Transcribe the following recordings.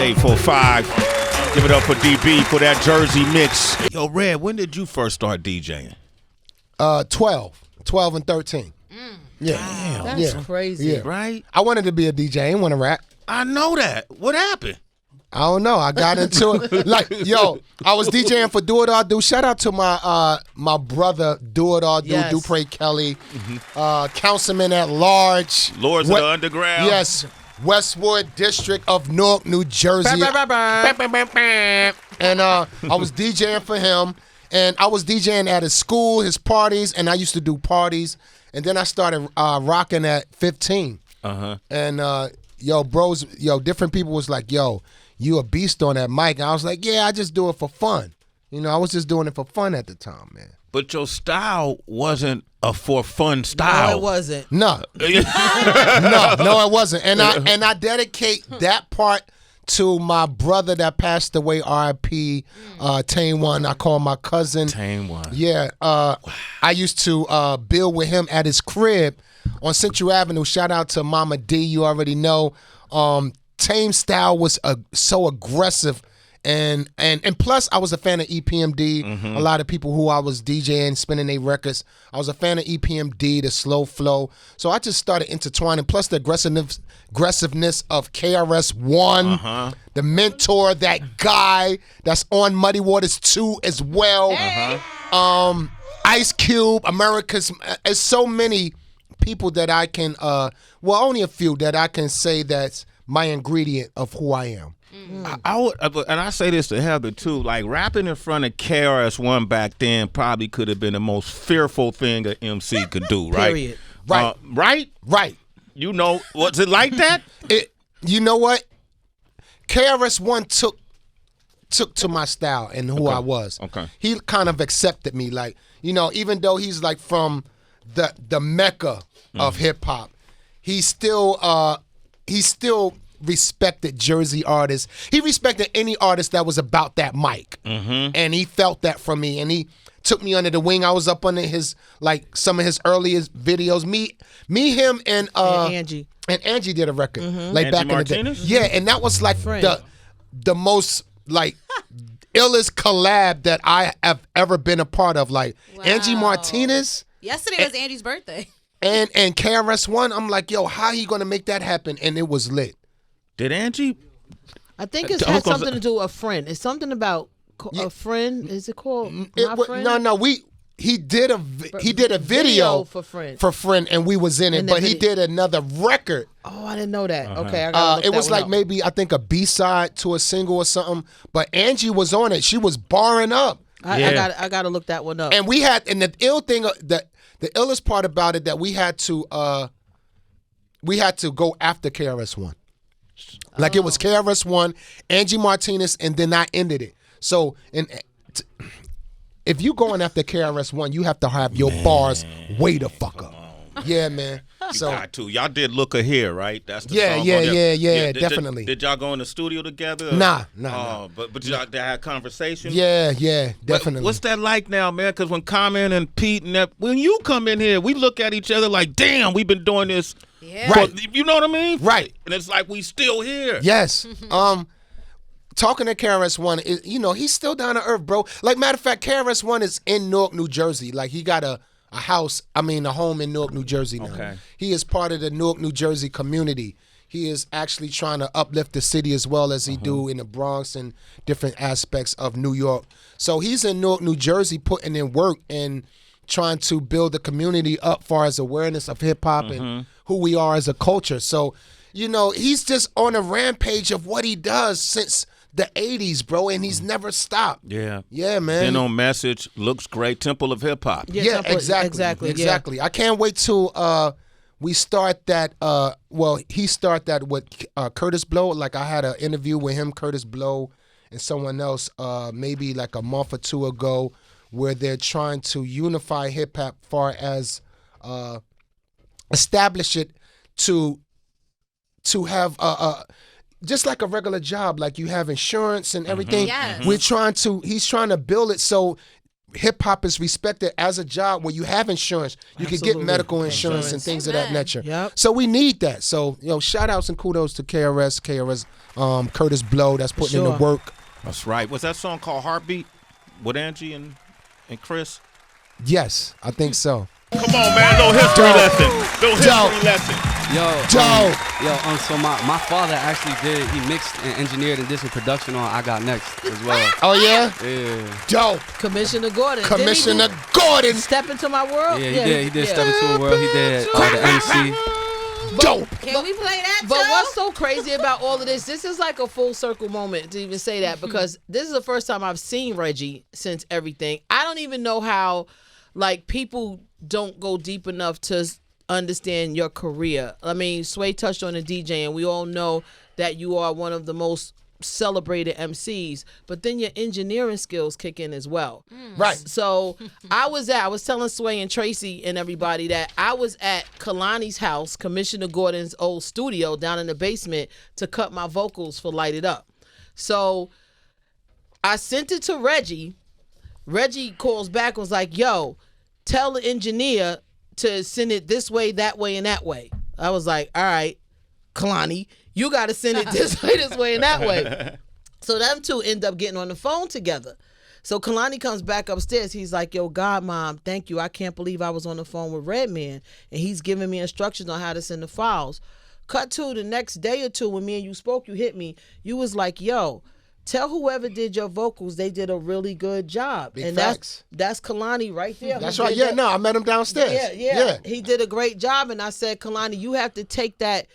845. Give it up for DB for that Jersey mix. Yo, Red, when did you first start DJing? 12 and 13. Yeah. Damn, that's crazy. Yeah. Right? I wanted to be a DJ. I didn't want to rap. I know that. What happened? I don't know. I got into it. Like, yo, I was DJing for Do It All Do. Shout out to my brother, Do It All Do, Yes. Dupre Kelly, councilman at large. Lords of the Underground. Yes. Westwood District of Newark, New Jersey. And I was DJing for him. And I was DJing at his school, his parties, and I used to do parties. And then I started rocking at 15. And different people was like, yo, you a beast on that mic. And I was like, yeah, I just do it for fun. You know, I was just doing it for fun at the time, man. But your style wasn't a for fun style. No, it wasn't. No, no, it wasn't. And I dedicate that part to my brother that passed away, R.I.P. Tane One. I call my cousin. Tane One. Yeah. I used to build with him at his crib on Central Avenue. Shout out to Mama D. You already know. Tame style was so aggressive. And plus, I was a fan of EPMD. A lot of people who I was DJing, spinning their records. I was a fan of EPMD, the slow flow. So I just started intertwining. Plus the aggressiveness of KRS-One, the mentor, that guy that's on Muddy Waters 2 as well. Ice Cube, America's. There's so many people that I can. Only a few that I can say that's my ingredient of who I am. I would, and I say this to Heather too. Like rapping in front of KRS-One back then probably could have been the most fearful thing an MC could do. Right? Period. Right. Right. You know, was it like that? You know what? KRS-One took to my style and who I was. Okay. He kind of accepted me, like, you know, even though he's like from the mecca of hip hop, he still respected Jersey artists. He respected any artist that was about that mic. And he felt that from me. And he took me under the wing. I was up under his, like, some of his earliest videos. Me, him, and Angie. And Angie did a record. Like Angie back Martinez? in the day. Yeah, and that was like the most, like, illest collab that I have ever been a part of. Like, Angie Martinez. Yesterday was Angie's birthday. And KRS-One, I'm like, yo, how he gonna make that happen? And it was lit. Did Angie? I think it has something to do with a friend. It's something about a friend. Is it called My Friend? No. He did a video for friend, and we was in it. But he did another record. Oh, I didn't know that. Okay, I gotta look it that was one like up. maybe I think a B-side to a single or something. But Angie was on it. She was barring up. I gotta look that one up. And we had, and the ill thing, the illest part about it, that we had to go after KRS-One. Like it was KRS-One, Angie Martinez, and then I ended it. So, if you going after KRS-One, you have to have your bars way the fuck up. Yeah, man. So got to. Y'all did Look Here, right? That's the song. Yeah, definitely. Did y'all go in the studio together? Nah. But y'all had conversation? Yeah, definitely. What's that like now, man? Because when Kwame and Pete and when you come in here, we look at each other like, damn, we've been doing this. Yeah. Right. You know what I mean? Right. And it's like we still here. Yes. Talking to KRS-One, you know, he's still down to earth, bro. Like, matter of fact, KRS-One is in Newark, New Jersey. Like, he got a home in Newark, New Jersey now. Okay. He is part of the Newark, New Jersey community. He is actually trying to uplift the city as well as he do in the Bronx and different aspects of New York. So he's in Newark, New Jersey, putting in work and trying to build the community up far as awareness of hip-hop and who we are as a culture. So, you know, he's just on a rampage of what he does since the 80s, bro, and he's never stopped. Yeah. Yeah, man. Then on Message, looks great, Temple of Hip Hop. Yeah, exactly. I can't wait till we start that. He start that with Curtis Blow. Like, I had an interview with him, Curtis Blow, and someone else maybe like a month or two ago, where they're trying to unify hip hop, far as establish it to have just like a regular job, like you have insurance and everything. Yes. He's trying to build it so hip hop is respected as a job where you have insurance. You can get medical insurance and things of that nature. Yep. So we need that. So, shout outs and kudos to KRS, Curtis Blow, that's putting in the work. That's right. Was that song called Heartbeat with Angie and Chris? Yes, I think so. Come on, man. Little history lesson. So my father actually he mixed and engineered and did some production on I Got Next as well. Oh, yeah? Yeah. Dope. Commissioner Gordon. Commissioner Gordon. Step Into My World? Yeah, he did. He did Step Into a World. He did the MC. Dope. Can we play that, But Joe? what's so crazy about all of this is like a full circle moment to even say that, because this is the first time I've seen Reggie since everything. I don't even know how, like, people don't go deep enough to understand your career. I mean, Sway touched on the DJ, and we all know that you are one of the most celebrated MCs, but then your engineering skills kick in as well. Right. So I was telling Sway and Tracy and everybody that I was at Kehlani's house, Commissioner Gordon's old studio down in the basement, to cut my vocals for Light It Up. So I sent it to Reggie. Reggie calls back and was like, yo, tell the engineer to send it this way, that way, and that way. I was like, all right, Kehlani, you got to send it this way, and that way. So them two end up getting on the phone together. So Kehlani comes back upstairs. He's like, yo, God, Mom, thank you. I can't believe I was on the phone with Redman, and he's giving me instructions on how to send the files. Cut to the next day or two when me and you spoke, you hit me. You was like, yo, tell whoever did your vocals they did a really good job. Big and facts. that's Kehlani right there. That's right. Yeah, I met him downstairs. Yeah. He did a great job, and I said, Kehlani, you have to take that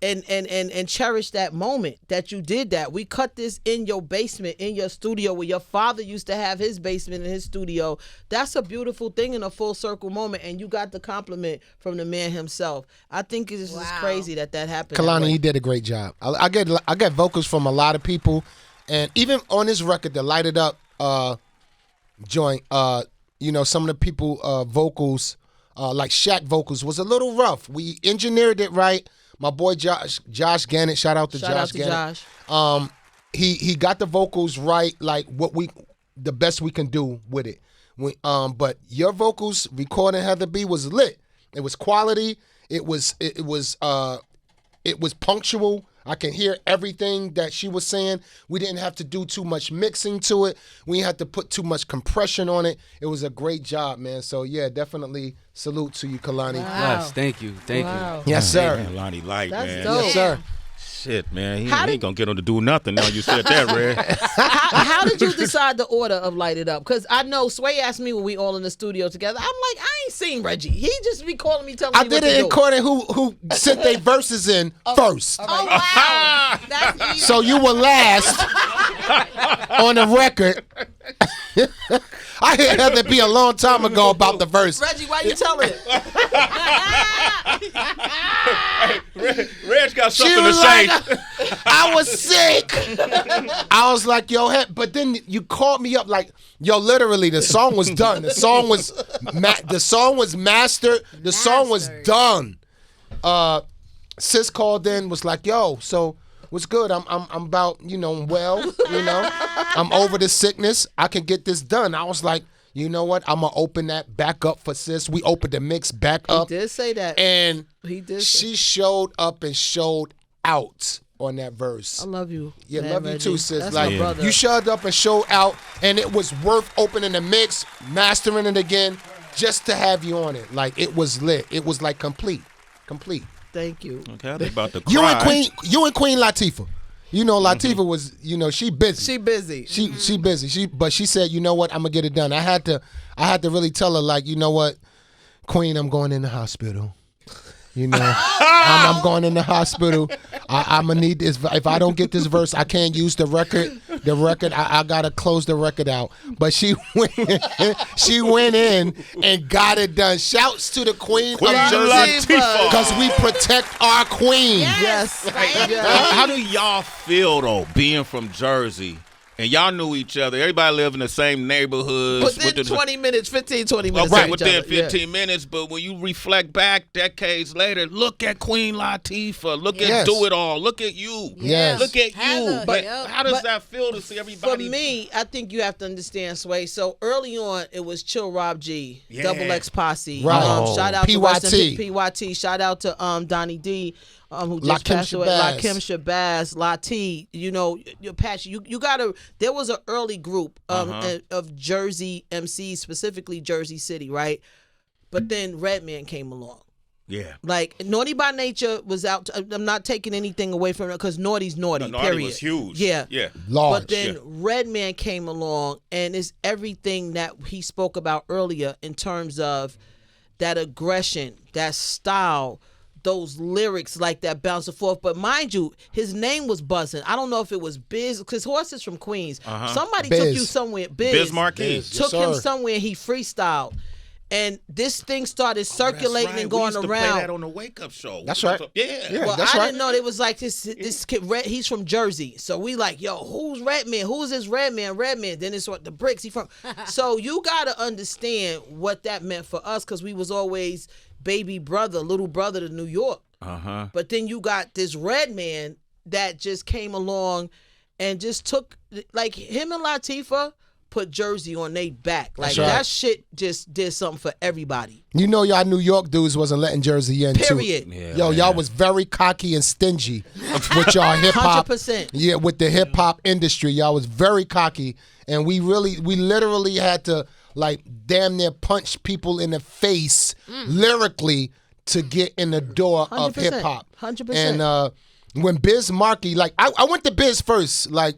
and cherish that moment that you did that. We cut this in your basement, in your studio, where your father used to have his basement in his studio. That's a beautiful thing in a full circle moment, and you got the compliment from the man himself. I think it's just crazy that happened. Kehlani, he did a great job. I get vocals from a lot of people, and even on his record, the Light It Up joint, some of the people vocals, like Shaq vocals, was a little rough. We engineered it right. My boy Josh Gannett, shout out to Josh. He got the vocals right, like the best we can do with it. But your vocals recording Heather B was lit. It was quality. It was punctual. I can hear everything that she was saying. We didn't have to do too much mixing to it. We didn't have to put too much compression on it. It was a great job, man. So, yeah, definitely salute to you, Kehlani. Wow. Yes, thank you. Yes, sir. Man, Lonnie Light, That's man. dope. Yes, sir. Shit, man. He ain't going to get him to do nothing now you said that, Red. How did you decide the order of Light It Up? Because I know Sway asked me when we all in the studio together. I'm like, I ain't seen Reggie. He just be calling me, telling me I what did to it in do. Courtney who sent their verses in first. Oh, wow. That's easy. So you were last on the record. I heard Heather B a long time ago about the verse. Reggie, why you telling it? Reg got She something to was say. like, I was sick. I was like, yo, but then you called me up like, yo, literally, the song was done. The song was mastered. The song was done. Sis called in, was like, yo, so what's good? I'm about, well, I'm over the sickness. I can get this done. I was like, you know what? I'm gonna open that back up for Sis. We opened the mix back up. He did say that. And He did. she showed up and showed out on that verse. I love you. Yeah, man, love you Reggie. too, sis. That's Like my brother. you showed up and showed out, and it was worth opening the mix, mastering it again, just to have you on it. Like it was lit. It was like complete. Thank you. Okay, they about to cry. You and Queen Latifah. Latifah was, she busy. She busy. She busy. But she said, you know what, I'm gonna get it done. I had to really tell her, like, you know what, Queen, I'm going in the hospital. I'm going in the hospital. I'm gonna need this. If I don't get this verse, I can't use the record. I gotta close the record out. But she went in and got it done. Shouts to the Queen of Jersey, because we protect our queen. Yes. How do y'all feel though, being from Jersey, And y'all knew each other. Everybody lived in the same neighborhoods. Within 20 minutes, 15, 20 minutes. Okay, of each within other. 15 minutes. But when you reflect back decades later, look at Queen Latifah. Look Yes. at Do It All. Look at you. Yes. Look at Heather, you. But yep. how does that feel to see For everybody? me, I think you have to understand, Sway. So early on, it was Chill Rob G, Yeah. Double X Posse. Right. Shout out to PYT. Rest in Peace, PYT. Shout out to Donnie D, who just Lakim passed away. Shabazz. Lakim Shabazz, Lati. You know, your passion. You gotta. There was an early group of Jersey MCs, specifically Jersey City, right? But then Redman came along. Yeah. Like Naughty by Nature was out. I'm not taking anything away from it because Naughty's naughty. Naughty period. was huge. Yeah. Yeah. Large. But then Redman came along, and it's everything that he spoke about earlier in terms of that aggression, that style, those lyrics like that bounce and forth. But mind you, his name was buzzing. I don't know if it was Biz, because Horse is from Queens. Somebody took Biz. you somewhere. Biz Markie. Biz. Took Yes, him sir. somewhere, he freestyled. And this thing started circulating and going we used to around. play that on the Wake Up Show. That's right. Yeah. Yeah. Well, that's I right. didn't know it was like this kid. He's from Jersey, so we like, yo, who's Redman? Who's this Redman? Redman. Then it's what the bricks. He from. So you gotta understand what that meant for us, because we was always baby brother, little brother to New York. But then you got this Redman that just came along and just took, like, him and Latifah put Jersey on they back. Like, That's right. that shit just did something for everybody. You know, y'all New York dudes wasn't letting Jersey in, Period. too. Yeah, Yo, y'all was very cocky and stingy with y'all hip hop. 100%. Yeah, with the hip hop industry, y'all was very cocky, and we literally had to like damn near punch people in the face lyrically to get in the door of 100%. hip hop. 100%. And when Biz Markie, like I went to Biz first, like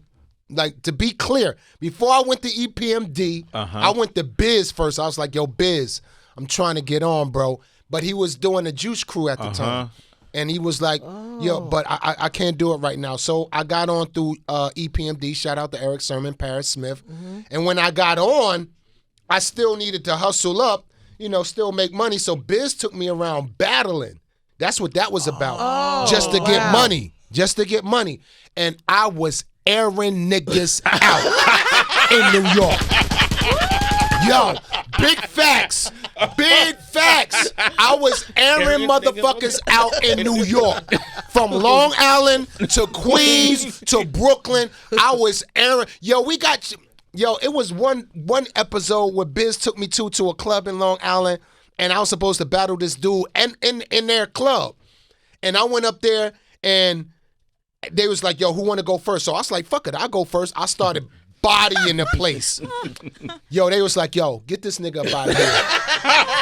to be clear, before I went to EPMD, I went to Biz first. I was like, yo, Biz, I'm trying to get on, bro. But he was doing the Juice Crew at the time. And he was like, yo, but I can't do it right now. So I got on through EPMD. Shout out to Eric Sermon, Paris Smith. And when I got on, I still needed to hustle up, you know, still make money. So Biz took me around battling. That's what that was about. Just to get money. Just to get money. And I was airing niggas out in New York. Yo, big facts. Big facts. I was airing motherfuckers out in New York. From Long Island to Queens to Brooklyn. I was airing. Yo, we got... Yo, it was one episode where Biz took me to a club in Long Island, and I was supposed to battle this dude in their club. And I went up there, and they was like, yo, who want to go first? So I was like, fuck it, I'll go first. I started bodying the place. Yo, they was like, yo, get this nigga up out of here.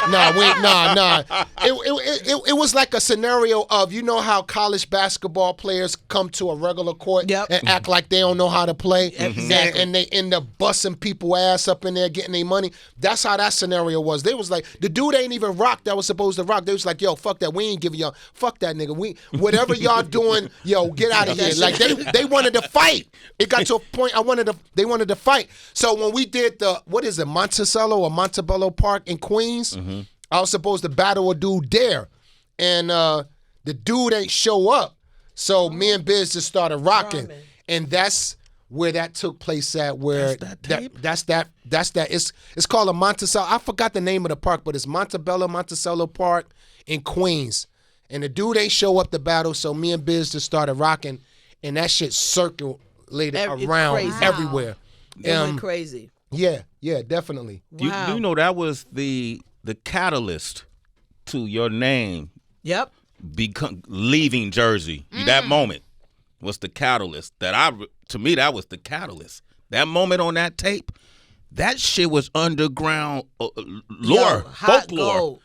Nah. It was like a scenario of, you know how college basketball players come to a regular court and act like they don't know how to play, and they end up busting people ass up in there getting their money. That's how that scenario was. They was like, the dude ain't even rock that was supposed to rock. They was like, yo, fuck that. We ain't giving y'all, fuck that nigga. Whatever y'all doing, yo, get out of here. Like they wanted to fight. It got to a point they wanted to fight. So when we did the, what is it, Monticello or Montebello Park in Queens, I was supposed to battle a dude there. And the dude ain't show up. So me and Biz just started rocking. And that's where that took place at, where that's that. It's called a Monticello. I forgot the name of the park, but it's Monticello Park in Queens. And the dude ain't show up to battle, so me and Biz just started rocking, and that shit circulated around everywhere. It went crazy. Yeah, definitely. Wow. You know, that was the catalyst to your name Yep. leaving Jersey. That moment was the catalyst. To me, that was the catalyst. That moment on that tape, that shit was underground lore, hot folklore gold.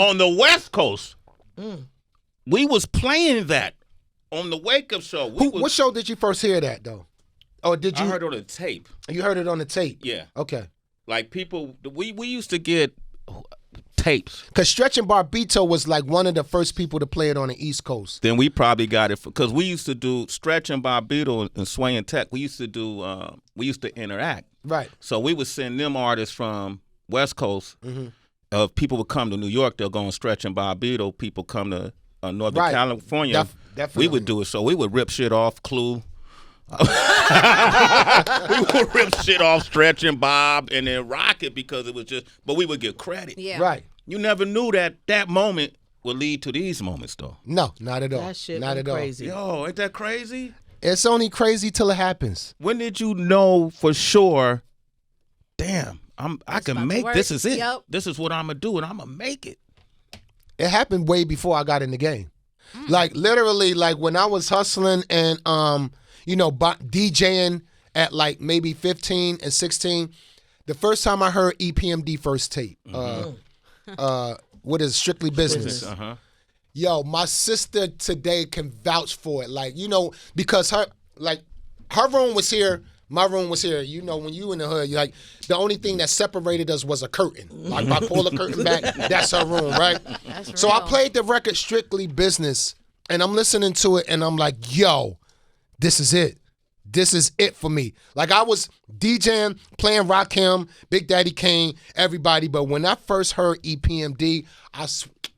on the West Coast. We was playing that on the Wake Up Show. What show did you first hear that though? Or did you? I heard it on the tape. You heard it on the tape. Yeah. Okay. Like people, we used to get tapes. Because Stretch and Barbito was like one of the first people to play it on the East Coast. Then we probably got it because we used to do Stretch and Barbito and Sway and Tech. We used to interact. Right. So we would send them artists from West Coast. People would come to New York, they'll go on Stretch and Barbito. People come to Northern California. Definitely. We would do it. So we would rip shit off Clue. We would rip shit off, stretch and bob, and then rock it because it was just. But we would get credit. Yeah. Right. You never knew that moment would lead to these moments, though. No, not at all. That shit not went at crazy. Yo, ain't that crazy? all. It's only crazy till it happens. When did you know for sure? Damn, I can about to make work. this. Is it? Yep. This is what I'm gonna do, and I'm gonna make it. It happened way before I got in the game. Like literally, like when I was hustling and DJing at like maybe 15 and 16. The first time I heard EPMD first tape, what is Strictly Business? Yo, my sister today can vouch for it. Like, because her room was here, my room was here. You know, when you in the hood, like the only thing that separated us was a curtain. Like if I pull the curtain back, that's her room, right? That's So I real. played the record Strictly Business, and I'm listening to it, and I'm like, yo, this is it. This is it for me. Like I was DJing, playing Rakim, Big Daddy Kane, everybody. But when I first heard EPMD, I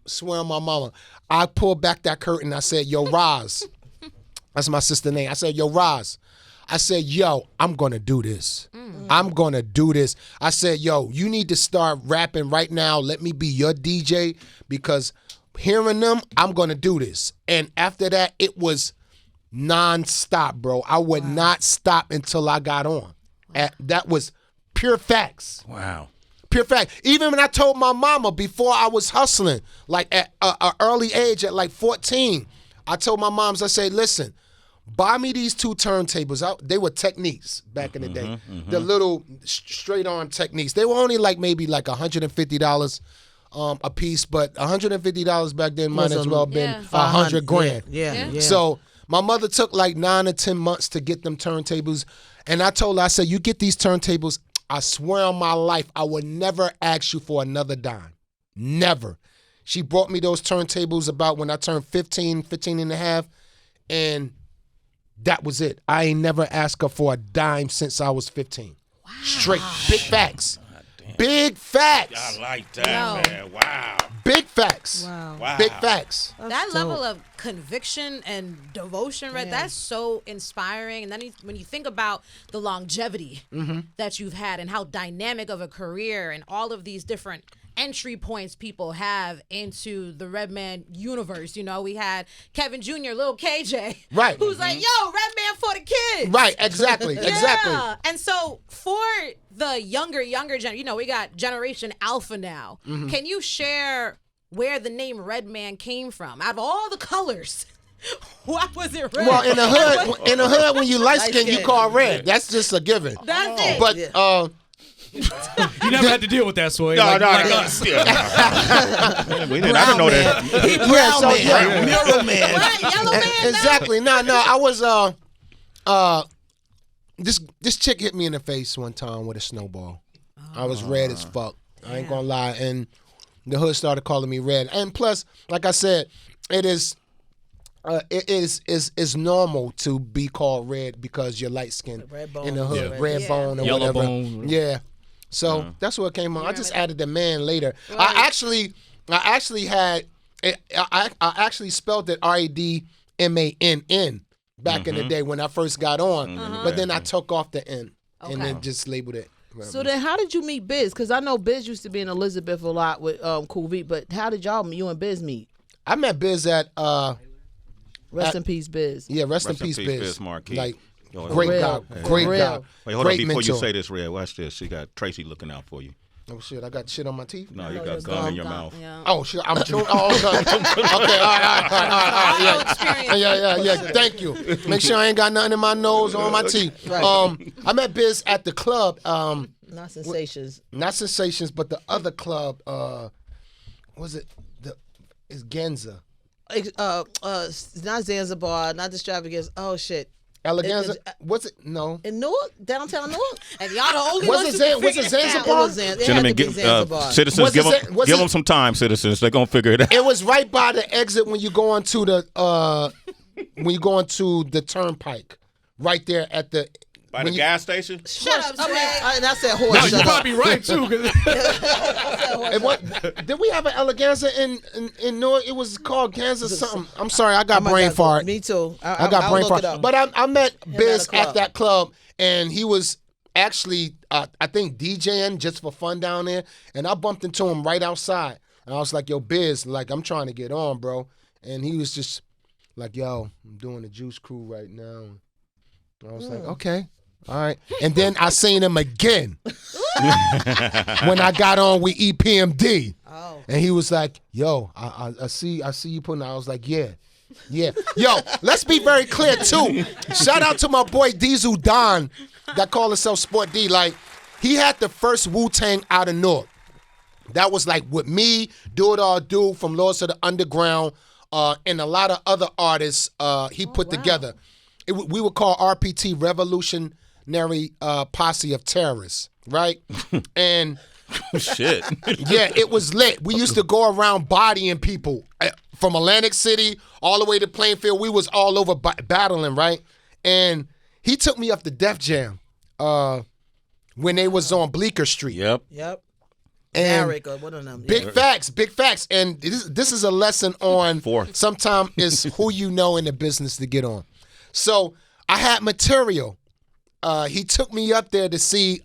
swear on my mama, I pulled back that curtain. I said, yo, Roz. That's my sister's name. I said, yo, Roz. I said, yo, I'm going to do this. I'm going to do this. I said, yo, you need to start rapping right now. Let me be your DJ because hearing them, I'm going to do this. And after that, it was non-stop, bro. I would not stop until I got on. That was pure facts. Wow. Pure fact. Even when I told my mama before I was hustling, like at an early age, at like 14, I told my moms, I said, listen, buy me these 2 turntables. They were Techniques back in the day. The little straight on Techniques. They were only like maybe like $150 a piece, but $150 back then might as well been Yeah. 100 grand. Yeah. So my mother took like 9 or 10 months to get them turntables. And I told her, I said, you get these turntables, I swear on my life, I would never ask you for another dime. Never. She brought me those turntables about when I turned 15 and a half. And that was it. I ain't never asked her for a dime since I was 15. Wow. Straight. Big facts. Big facts. I like that, Yo. man. Wow. Big facts. Wow. Big facts. That level of conviction and devotion, right? That's so inspiring. And then when you think about the longevity that you've had and how dynamic of a career and all of these different entry points people have into the Redman universe. You know, we had Kevin Jr., Lil KJ, Right. who's like, yo, Redman for the kids. Right, exactly. Exactly. Yeah. And so for the younger generation, you know, we got Generation Alpha now. Can you share where the name Redman came from? Out of all the colors, why was it red? Well, in the hood, when you light skin, you call red. That's just a given. That's it. But You never had to deal with that, Sway. No, like us. Yeah. We didn't. I didn't know that. Mirror man. Right, yellow man. Exactly. No, I was this chick hit me in the face one time with a snowball. I was red as fuck. I ain't gonna lie. And the hood started calling me red. And plus, like I said, it is normal to be called red because you're light skinned Red bone. in the hood, Yeah. red bone or Yellow whatever. bone. Yeah. So that's what came on. I just added the man later. I actually had I actually spelled it RADMANN back in the day when I first got on, but then I took off the N and then just labeled it. So then how did you meet Biz? Because I know Biz used to be in Elizabeth a lot with Cool V, but how did you and Biz meet? I met Biz at Rest in peace, Biz. yeah, rest in peace, Biz Markie. Like Yo, great Real. guy, great Real. guy. Wait, hold great on. Before you mentor. say this, Red, watch this. She got Tracy looking out for you. Oh shit, I got shit on my teeth. No, you got gum in your mouth. Yeah. Oh shit, I'm chewing. Oh, okay. Okay, all right, Experience. yeah. Thank you. Make sure I ain't got nothing in my nose or on my teeth. I met Biz at the club. Not sensations. Not Sensations, but the other club. Was it it's Genza? Not Zanzibar, not Extravagance. Oh shit. Eleganza? Was it? No. In Newark, downtown Newark. And y'all the only Was ones it who can was it figure it out. It Zanzibar? was Zanzibar. Gentlemen, citizens, Was it- was give it- them some time, citizens. They're gonna figure it out. It was right by the exit when you go onto the turnpike. Right there at the By the gas station? Shut up, Sway. And I said horse. No, you shut up. might be right too. 'Cause And what did we have an eleganza in North? It was called Kansas something. I'm sorry, I got brain fart. Me too. I got brain fart. But I met Biz club. at that club, and he was actually, I think, DJing just for fun down there. And I bumped into him right outside. And I was like, yo, Biz, like, I'm trying to get on, bro. And he was just like, yo, I'm doing the Juice Crew right now. And I was like, okay, all right. And then I seen him again when I got on with EPMD. Oh. And he was like, yo, I see you putting out. I was like, yeah. Yo, let's be very clear, too. Shout out to my boy Diesel Don that called himself Sport D. Like, he had the first Wu-Tang out of North. That was like with me, Do It All Do from Lords of the Underground, and a lot of other artists he put together. We would call RPT Revolutionary Posse of Terrorists, right? And Shit. yeah, it was lit. We used to go around bodying people from Atlantic City all the way to Plainfield. We was all over battling, right? And he took me up to Def Jam when they was on Bleecker Street. Yep. And Eric or one of them. big facts. And this is a lesson on sometimes it's who you know in the business to get on. So I had material. He took me up there to see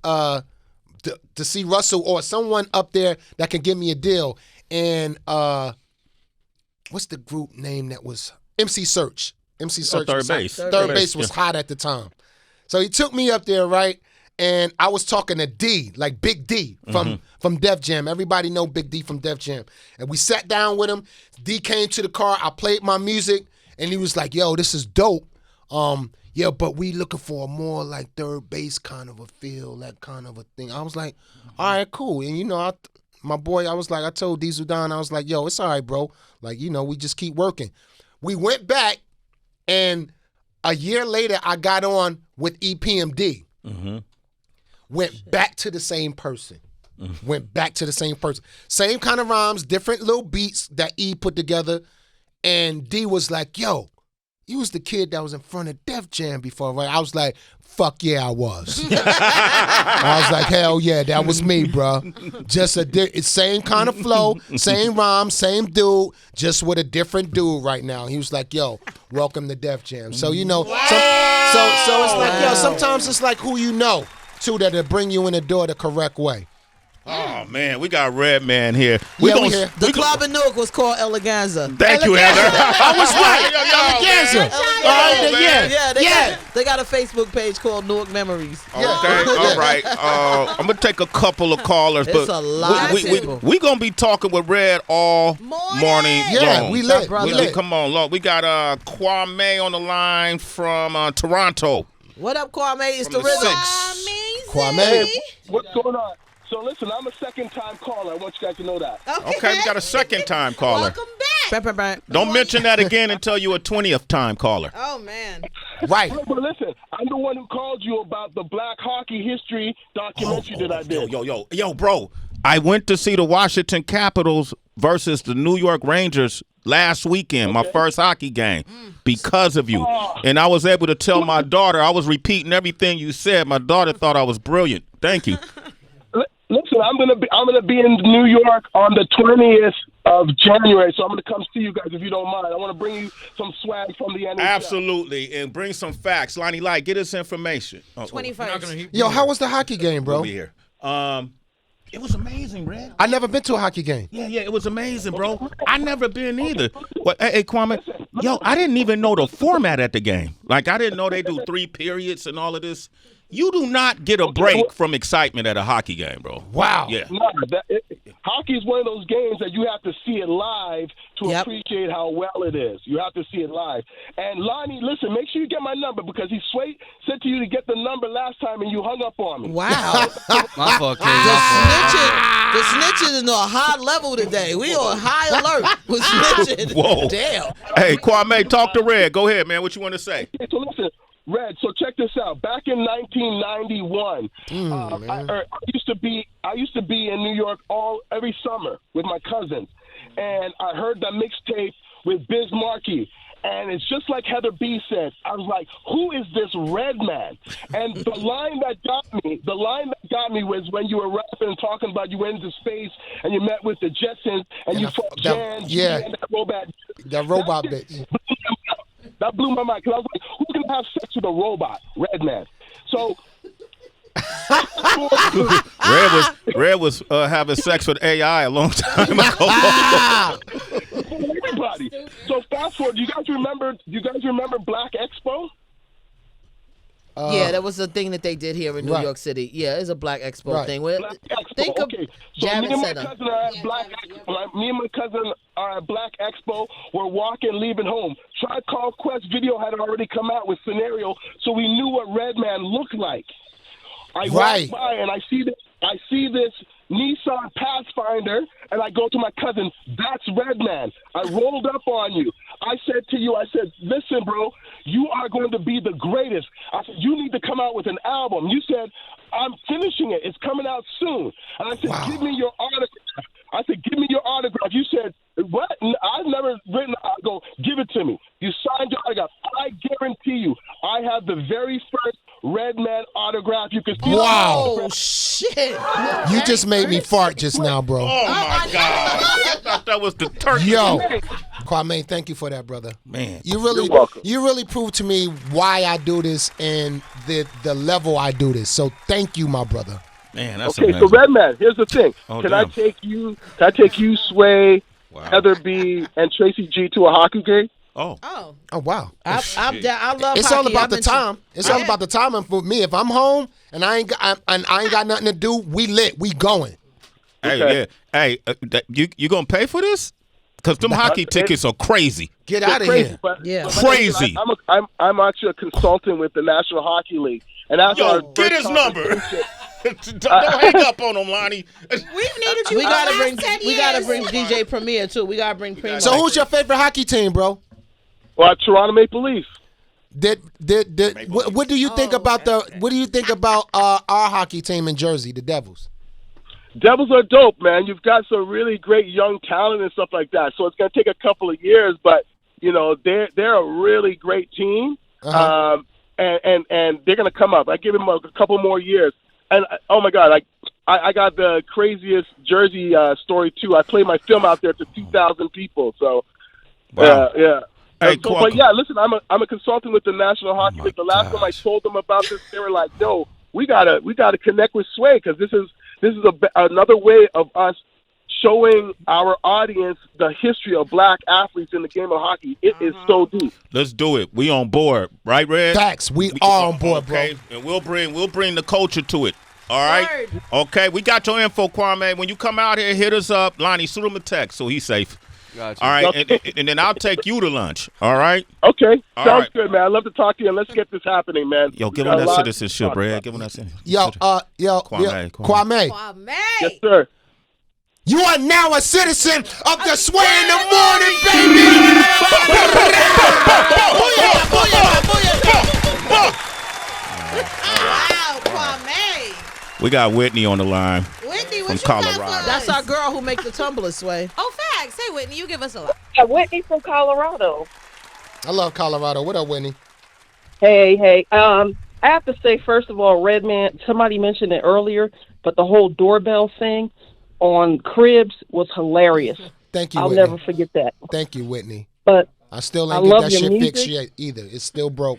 Russell or someone up there that can give me a deal. And what's the group name that was MC Search? MC Search. Third Base. Third Base was hot at the time. So he took me up there, right? And I was talking to D, like Big D from Def Jam. Everybody know Big D from Def Jam. And we sat down with him. D came to the car. I played my music. And he was like, yo, this is dope. Yeah, but we looking for a more like third base kind of a feel, that kind of a thing. I was like, all right, cool. And, you know, my boy, I told Diesel Don, I was like, yo, it's all right, bro. Like, you know, we just keep working. We went back, and a year later, I got on with EPMD. Went back to the same person. Same kind of rhymes, different little beats that E put together. And D was like, yo, you was the kid that was in front of Def Jam before, right? I was like, fuck yeah, I was. I was like, hell yeah, that was me, bro. Just same kind of flow, same rhyme, same dude, just with a different dude right now. He was like, yo, welcome to Def Jam. So, you know, so it's like, yo, sometimes it's like who you know, too, that'll bring you in the door the correct way. Oh, man, we got Redman here. We here. The club in Newark was called Eleganza. Thank you, Heather. I was right. Eleganza. They got a Facebook page called Newark Memories. Okay, all right. I'm going to take a couple of callers. It's but a lot of people. we going to be talking with Red all morning Yeah, long. we lit. Come on, Lord. We got Kwame on the line from Toronto. What up, Kwame? It's From the the rhythm. Six. Kwame. What's going on? So listen, I'm a second-time caller. I want you guys to know that. Okay, we got a second-time caller. Welcome back. Don't mention that again until you're a 20th time caller. Oh, man. Right. But listen, I'm the one who called you about the black hockey history documentary that I did. Yo, bro. I went to see the Washington Capitals versus the New York Rangers last weekend, my first hockey game, because of you. And I was able to tell my daughter, I was repeating everything you said. My daughter thought I was brilliant. Thank you. Listen, I'm gonna be in New York on the 20th of January, so I'm gonna come see you guys if you don't mind. I want to bring you some swag from the NHL. Absolutely, and bring some facts. Lonnie, get us information. 21st. Yo, how was the hockey game, bro? We'll be here. It was amazing, Red. I never been to a hockey game. Yeah, it was amazing, bro. I never been either. Hey, Kwame, yo, I didn't even know the format at the game. Like, I didn't know they do 3 periods and all of this. You do not get a break from excitement at a hockey game, bro. Wow. Yeah. No, hockey is one of those games that you have to see it live to appreciate how well it is. You have to see it live. And Lonnie, listen, make sure you get my number because he said to you to get the number last time and you hung up on me. Wow. My fault, King. The snitching is on a high level today. We on high alert with snitching. Whoa. Damn. Hey, Kwame, talk to Red. Go ahead, man. What you want to say? Okay, so listen, Red, so check this out. Back in 1991, I used to be in New York every summer with my cousins, and I heard that mixtape with Biz Markie, And it's just like Heather B said. I was like, who is this Redman? And the line that got me was when you were rapping and talking about you went into space and you met with the Jetsons and you fought Jan. Yeah. And that robot. That robot bitch. That blew my mind because I was like, who can have sex with a robot? Redman. So Red was having sex with AI a long time ago. everybody. So fast forward. Do you guys remember Black Expo? Yeah, that was a thing that they did here in New Right. York City. Yeah, it's a Black Expo Right. thing. Well, Black Expo. think of Okay. So Javits me and my Center. cousin are at Black Expo. Me and my cousin are at Black Expo. We're walking, leaving home. Tribe Called Quest video had already come out with Scenario, so we knew what Redman looked like. I Right. walk by and I see this Nissan Pathfinder, and I go to my cousin, that's Redman. I rolled up on you. I said to you, listen, bro, you are going to be the greatest. I said, you need to come out with an album. You said, I'm finishing it. It's coming out soon. And I said, give me your autograph. I said, give me your autograph. You said, what? I've never written. I go, give it to me. You signed your autograph. I guarantee you, I have the very first Redman autograph. You can see. Wow. Oh shit! You just made me fart just now, bro. Oh my God! I thought that was the turkey. Yo, Kwame, thank you for that, brother. Man, You really, You're welcome. you really proved to me why I do this and the level I do this. So thank you, my brother. man, that's Okay, amazing. so Redman, here's the thing. Oh, Can damn. I take you, Sway, Wow. Heather B, and Tracy G to a hockey game? Oh, Oh. Oh wow. I love. It's all hockey. about I've the been- time. It's all about the time. And for me, if I'm home and I ain't got nothing to do, we lit. We going. hey, Okay. yeah, hey, you gonna pay for this? Cause them hockey tickets are crazy. Get It's out of crazy, here. but- Yeah. but Crazy. I'm actually a consultant with the National Hockey League, and that's our Yo, get first his number. conversation. Don't hang up on him, Lonnie. We've needed you We for gotta the bring. last 10 We gotta years. bring DJ Premier too. We gotta bring Premier. So who's your favorite hockey team, bro? Well, Toronto Maple Leafs. What do you think about what do you think about our hockey team in Jersey, the Devils? Devils are dope, man. You've got some really great young talent and stuff like that. So it's going to take a couple of years, but you know they're a really great team, Uh-huh. and they're going to come up. I give them a couple more years, and oh my God, I got the craziest Jersey story too. I played my film out there to 2,000 people. So Wow. yeah. Hey, So, but yeah, listen, I'm a consultant with the National Hockey League. The last time I gosh. told them about this, they were like, "No, we gotta connect with Sway because this is another way of us showing our audience the history of black athletes in the game of hockey. It is so deep." Let's do it. We on board, right, Red? Facts. We are on board, bro. Okay, and we'll bring the culture to it. All right. Word. Okay, we got your info, Kwame. When you come out here, hit us up, Lonnie. Shoot him a text so he's safe. Gotcha. All right, and then I'll take you to lunch. All right. Okay, All sounds right. good, man. I'd love to talk to you, and let's get this happening, man. Yo, give We him got a that lot to citizenship, talk Red. about. Give him that citizenship. Kwame. Kwame. Yes, sir. You are now a citizen of the Sway in the Morning, baby. Wow, Kwame. We got Whitney on the line. Whitney, what From you got Colorado. for us? That's our girl who make the tumblers, Sway. Oh, facts. Hey, Whitney, you give us a lot. Whitney from Colorado. I love Colorado. What up, Whitney? Hey. I have to say, first of all, Redman, somebody mentioned it earlier, but the whole doorbell thing on Cribs was hilarious. Thank you, I'll Whitney. never forget that. Thank you, Whitney. But I still I ain't get love that your shit music. fixed yet either. It's still broke.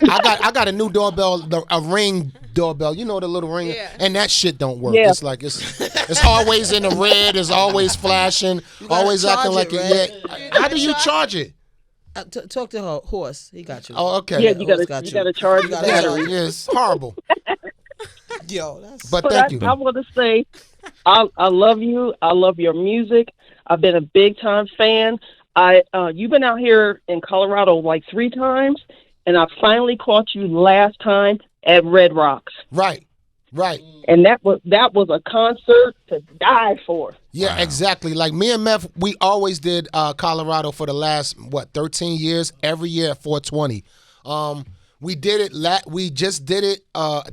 I got a new doorbell, a Ring doorbell. You know the little ring, Yeah. and that shit don't work. Yeah. It's like it's always in the red. It's always flashing. gotta Always charge acting like it, it. Red. Yeah. How do you charge it? Talk to her horse. He got you. Oh, okay. yeah, you Horse gotta got charge You the gotta battery. charge Yeah, it's horrible. Yo, that's. But But thank you. I want to say, I love you. I love your music. I've been a big time fan. You've been out here in Colorado like 3 times, and I finally caught you last time at Red Rocks, Right. and that was a concert to die for. Yeah, exactly. Like me and Meth, we always did Colorado for the last 13 years. Every year at 420. We did it. We just did it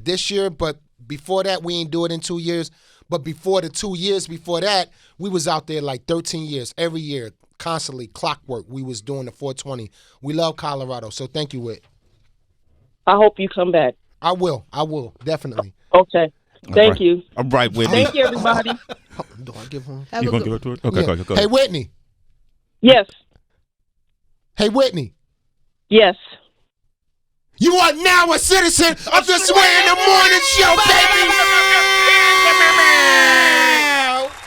this year, but before that, we ain't do it in 2 years. But before the 2 years before that, we was out there like 13 years every year. constantly, clockwork. We was doing the 420. We love Colorado, so thank you, Whit. I hope you come back. I will, definitely. Okay. Thank you. All right, Whitney. Thank you, everybody. Do I give him? You gonna give it to her? Okay, Yeah. go ahead. Hey, Whitney. Yes. Hey, Whitney. Yes. You are now a citizen of the Sway in the Morning Show, baby.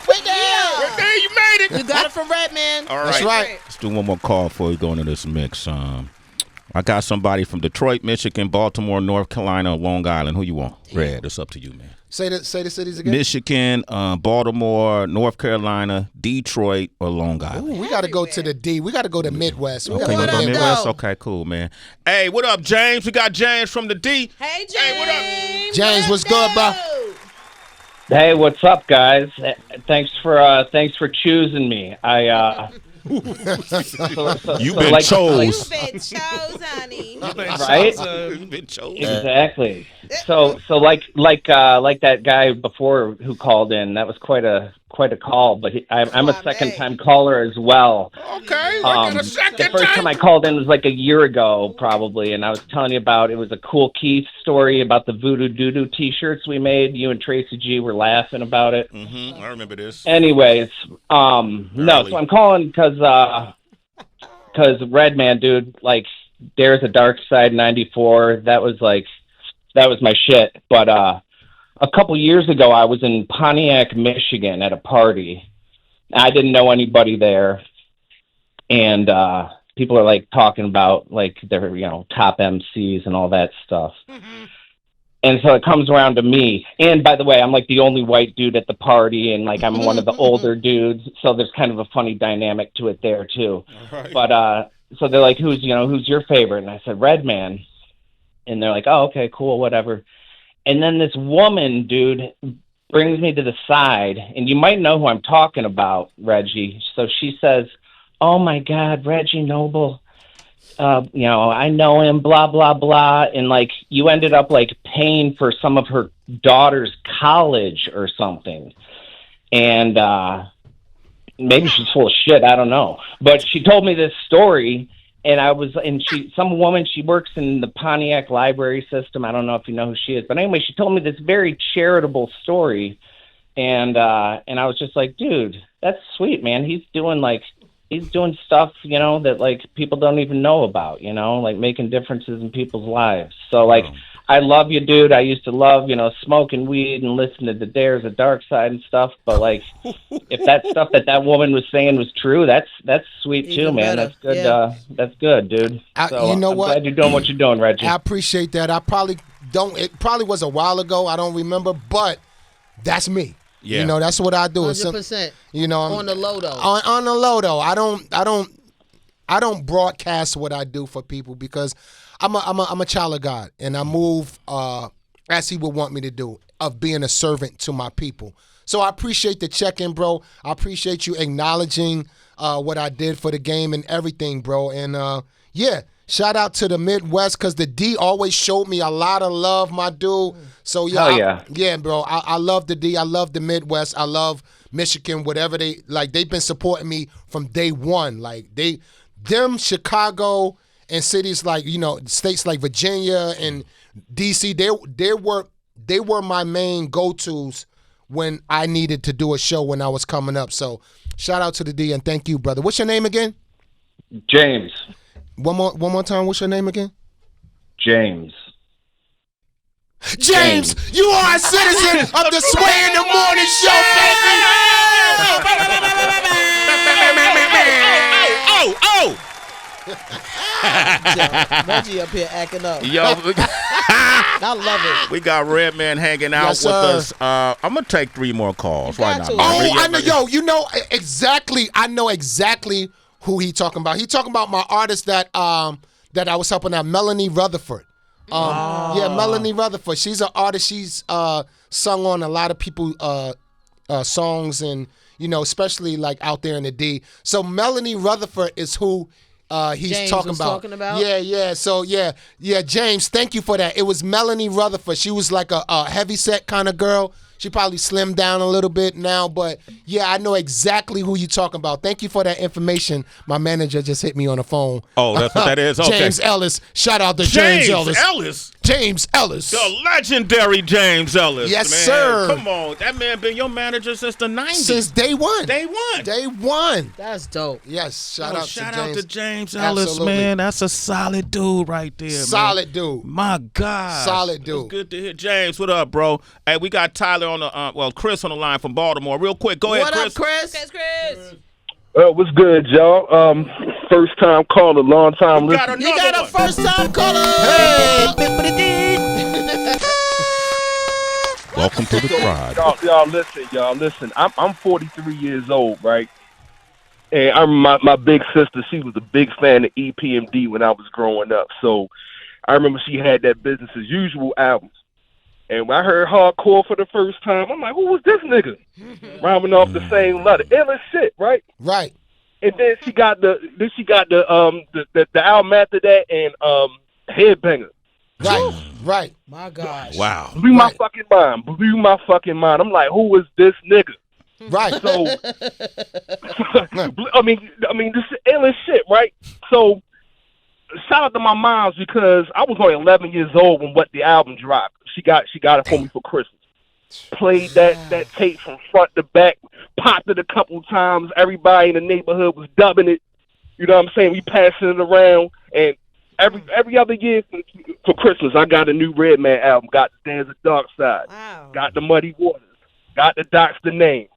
Whitney, you made it. you got it from Redman. All right. That's right. Let's do one more call before we go into this mix. I got somebody from Detroit, Michigan, Baltimore, North Carolina, Long Island. Who you want? Red, it's up to you, man. Say the cities again. Michigan, Baltimore, North Carolina, Detroit, or Long Island. Ooh, we got to go to the D. We got to go to Midwest. Okay, you What go up, to Midwest? though? Okay, cool, man. Hey, what up, James? We got James from the D. Hey, James. Hey, what up? James, what's good, bro? Hey, what's up, guys? Thanks for choosing me. You've been like- chose. You've been chose, honey. Right? You've been chose. Exactly. So like that guy before who called in. That was quite a call. But I'm a second-time caller as well. Okay, I got a The second first time I called in was like a year ago, probably, and I was telling you about it was a Cool Keith story about the Voodoo Doodoo T-shirts we made. You and Tracy G were laughing about it. Mm-hmm. I remember this. Anyways, no, so I'm calling because Redman, dude, like, There's a Dark Side 94, that was my shit. But a couple years ago, I was in Pontiac, Michigan at a party. I didn't know anybody there. And people are, like, talking about, like, their, top MCs and all that stuff. Mm-hmm. And so it comes around to me. And by the way, I'm like the only white dude at the party, and like I'm one of the older dudes. So there's kind of a funny dynamic to it there too. Right. But so they're like, who's your favorite? And I said, Redman. And they're like, oh, okay, cool, whatever. And then this woman, dude, brings me to the side, and you might know who I'm talking about, Reggie. So she says, oh my God, Reggie Noble. I know him, blah, blah, blah. And like, you ended up like paying for some of her daughter's college or something. And, maybe she's full of shit. I don't know. But she told me this story, and some woman, she works in the Pontiac library system. I don't know if you know who she is, but anyway, she told me this very charitable story. And I was just like, dude, that's sweet, man. He's doing stuff, that like people don't even know about, like making differences in people's lives. So like, I love you, dude. I used to love, smoking weed and listening to There's a Dark Side and stuff. But like, if that stuff that woman was saying was true, that's sweet too, man. Better. That's good. Yeah. That's good, dude. So you know I'm what? glad you're doing what you're doing, Reggie. I appreciate that. It probably was a while ago. I don't remember, but that's me. Yeah. That's what I do. 100%. I'm on the low though. On the low though. I don't broadcast what I do for people because I'm a child of God, and I move as He would want me to do, of being a servant to my people. So I appreciate the check-in, bro. I appreciate you acknowledging what I did for the game and everything, bro. And yeah. Shout out to the Midwest because the D always showed me a lot of love, my dude. So yeah, bro. I love the D. I love the Midwest. I love Michigan. Whatever they've been supporting me from day one. Like them Chicago and cities like states like Virginia and DC. They were my main go-tos when I needed to do a show when I was coming up. So shout out to the D and thank you, brother. What's your name again? James. One more time. What's your name again? James. James, you are a citizen of the Sway in the Morning Show, baby. Reggie up here acting up. Yo, I love it. we got Redman hanging out Yes, with sir. us. I'm gonna take 3 more calls right now. to. I know. Yo, exactly. I know exactly who he talking about. He talking about my artist that I was helping out, Melanie Rutherford. Yeah, Melanie Rutherford. She's an artist. She's sung on a lot of people songs, and especially like out there in the D. So Melanie Rutherford is who he's James talking was about. talking about? Yeah. So yeah, James, thank you for that. It was Melanie Rutherford. She was like a heavy set kind of girl. She probably slimmed down a little bit now, but yeah, I know exactly who you're talking about. Thank you for that information. My manager just hit me on the phone. Oh, that's what that is? Okay. James Ellis. Shout out to James Ellis. Ellis? James Ellis. The legendary James Ellis. Yes, man. sir. Come on. That man been your manager since the 90s. Since day one. Day one. Day one. That's dope. Yes, shout out to James Ellis, Absolutely. man. That's a solid dude right there, man. Solid dude. My God. Solid dude. It's good to hear. James, what up, bro? Hey, we got Tyler on the, Chris on the line from Baltimore. Real quick, go ahead, Chris. What up, Chris? Chris. What's good, y'all? First time caller, long time listener. You got a first time caller. Welcome to the tribe. Y'all listen. I'm 43 years old, right? And I remember my big sister, she was a big fan of EPMD when I was growing up. So I remember she had that Business as Usual album. And when I heard Hardcore for the first time, I'm like, who was this nigga? Rhyming off the same letter. Ill as shit, right? Right. And then she got the album after that and Headbanger. Right. My gosh. Wow. Blew my fucking mind. I'm like, who is this nigga? Right. So I mean this is ill as shit, right? So shout out to my moms because I was only 11 years old when the album dropped. She got it for me for Christmas. Played that tape from front to back, popped it a couple times. Everybody in the neighborhood was dubbing it. You know what I'm saying? We passing it around, and every other year for Christmas, I got a new Redman album. Got the Dance of Dark Side. Wow. Got the Muddy Waters. Got the Doc's the Name.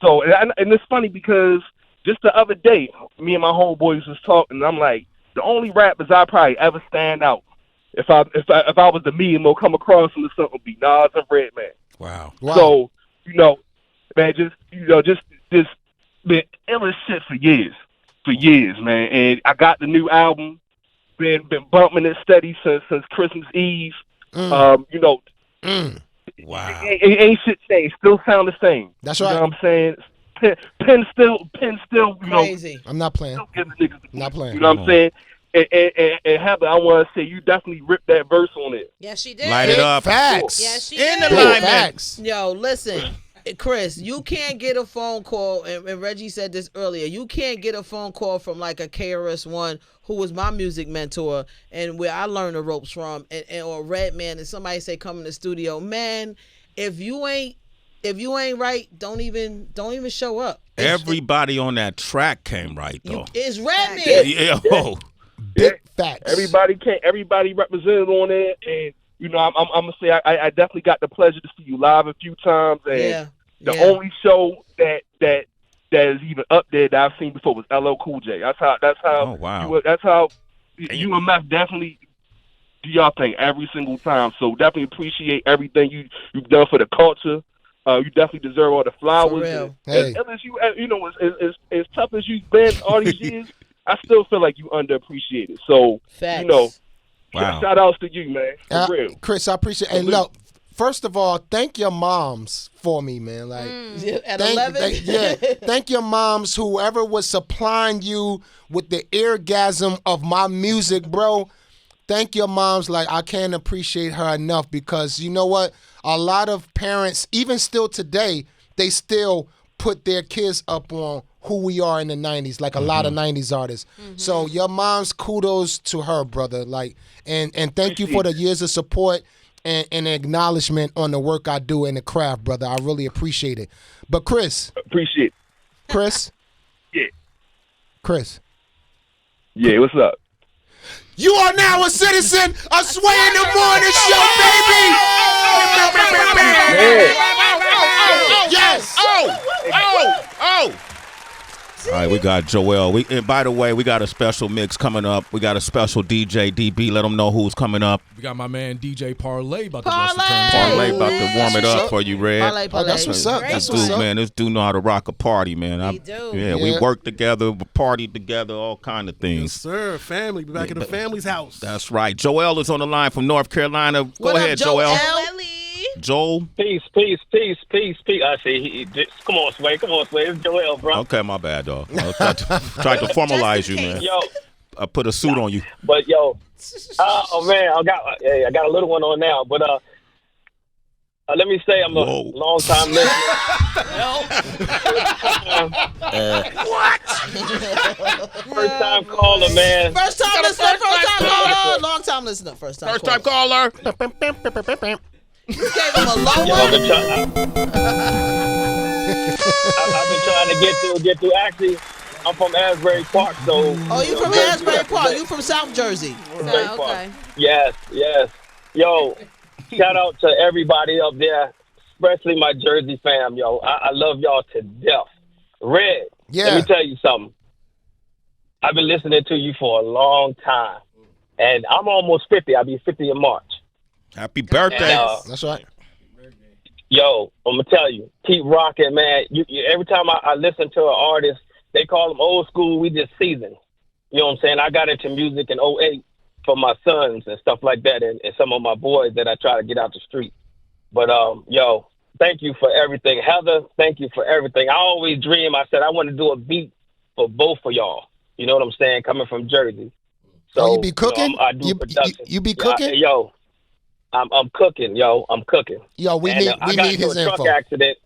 So and it's funny because just the other day, me and my homeboys was talking, and I'm like, the only rappers I probably ever stand out if I was the meme or come across them or something would be Nas and Redman. Wow. So, man, just been ill as shit for years, man. And I got the new album, been bumping it steady since Christmas Eve. Wow. It ain't shit changed. Still sound the same. That's right. You know what I'm saying? Pen still, Crazy. I'm not playing. Still giving niggas the Not playing. You know what I'm saying? And Heather, I want to say you definitely ripped that verse on it. Yes, she did. Light it up. Facts. Yes, she In did. the alignment. Facts. Yo, listen, Chris, you can't get a phone call, and Reggie said this earlier, you can't get a phone call from like a KRS-One who was my music mentor and where I learned the ropes from, or Redman, and somebody say come in the studio, man, if you ain't right, don't even show up. Everybody on that track came right, though. It's Redman. Yeah. Big facts. Everybody represented on it, and I'm gonna say I definitely got the pleasure to see you live a few times, and the only show that is even up there that I've seen before was LL Cool J. That's how. Oh, wow. That's how you and Meth definitely do y'all thing every single time. So definitely appreciate everything you've done for the culture. You definitely deserve all the flowers. For real. As tough as you've been all these years, I still feel like you underappreciated. So, Facts. Wow. Shout outs to you, man. For real. Chris, I appreciate it. And look, first of all, thank your moms for me, man. Like At 11? Thank your moms, whoever was supplying you with the orgasm of my music, bro. Thank your moms. Like, I can't appreciate her enough because you know what? A lot of parents, even still today, they still put their kids up on who we are in the 90s, like a lot of 90s artists. So your mom's kudos to her, brother. Like, and thank you for the years of support and acknowledgement on the work I do in the craft, brother. I really appreciate it. But Chris. Appreciate it. Chris. Yeah. Chris. Yeah, what's up? You are now a citizen of Sway in the Morning Show, baby! Yes! Oh! All right, we got Joell. And by the way, we got a special mix coming up. We got a special DJ, DB. Let them know who's coming up. We got my man DJ Parlé about to Parley. Parley about to warm it up for you, Red. Parley. Oh, that's what's up. This That's what's dude, up. man, this dude know how to rock a party, man. We do. Yeah, we work together, partied together, all kind of things. Sir, family. Be back at the family's house. That's right. Joell is on the line from North Carolina. Go What ahead, up, Joell. Joel. Peace. I see. Come on, Sway. It's Joell, bro. Okay, my bad, dog. I tried to formalize you, man. Yo, I put a suit on you. but yo, oh man, I got a little one on now, but let me say I'm a long time listener. First time caller, man. First time listener, first time caller. Long time listener, first time caller. You gave him a low I've one. been trying to get through. Actually, I'm from Asbury Park, so. Oh, you from Asbury Park? You from South Jersey? Okay. Yes. Yo, shout out to everybody up there, especially my Jersey fam. Yo, I love y'all to death. Red. Yeah. Let me tell you something. I've been listening to you for a long time, and I'm almost 50. I'll be 50 in March. Happy birthday. And, That's right. Yo, I'm gonna tell you, keep rocking, man. You every time I listen to an artist, they call them old school. We just seasoned. You know what I'm saying? I got into music in '08 for my sons and stuff like that, and some of my boys that I try to get out the street. But yo, thank you for everything, Heather. Thank you for everything. I always dream. I said I want to do a beat for both of y'all. You know what I'm saying? Coming from Jersey. So you be cooking? I do production. You be cooking? Yo, I'm cooking. Yo, I'm cooking. Yo, we need his info. Accident.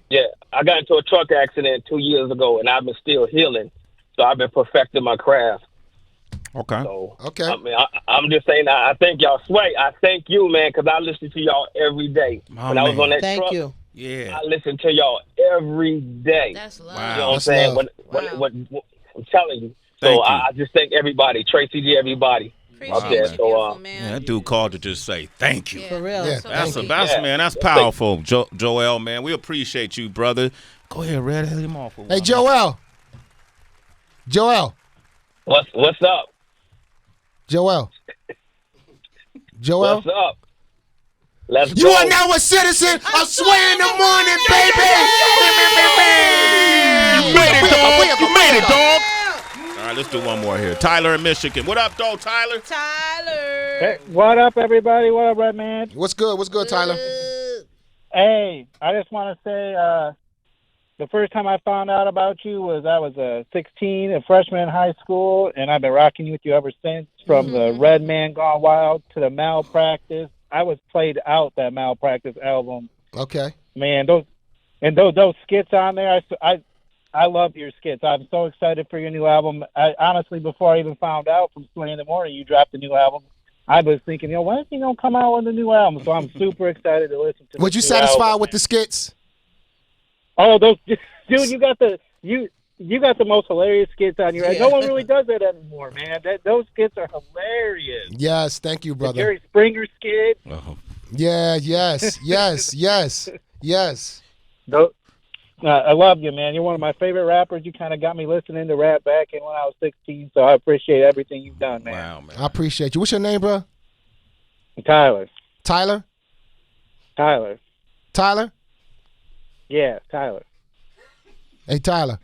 Yeah, I got into a truck accident 2 years ago, and I've been still healing. So I've been perfecting my craft. Okay. So, okay. I mean, I'm just saying, I thank y'all. Sway, I thank you, man, because I listen to y'all every day. When I was on that truck, yeah, I listen to y'all every day. That's love. You know what I'm saying? When I'm telling you. So I just thank everybody, Tracy G, everybody. Up there. So, that dude called to just say thank you. For real. Yeah, That's powerful, Joell, man. We appreciate you, brother. Go ahead, Red. Hit him off. Hey, Joell. What's up? Joell. What's up? Let's you go. are now a citizen of Sway in the Morning, baby. You made it, dog. You made it, dog. All right, let's do one more here. Tyler in Michigan. What up, dog, Tyler? Hey, what up, everybody? What up, Redman? What's good? What's good, Tyler? Hey, I just want to say the first time I found out about you was I was 16, a freshman in high school, and I've been rocking with you ever since. From the Redman Gone Wild to the Malpractice. I was played out that Malpractice album. Okay. Man, those skits on there, I love your skits. I'm so excited for your new album. Honestly, before I even found out from Sway in the Morning you dropped a new album, I was thinking, when is he going to come out with a new album? So I'm super excited to listen to it. Was you satisfied with the skits? Oh, dude, you got the most hilarious skits on your. No one really does that anymore, man. Those skits are hilarious. Yes, thank you, brother. The Jerry Springer skit. Yeah, yes. I love you, man. You're one of my favorite rappers. You kind of got me listening to rap back in when I was 16, so I appreciate everything you've done, man. Wow, man. I appreciate you. What's your name, bro? Tyler. Tyler? Tyler? Yeah, Tyler. Hey, Tyler.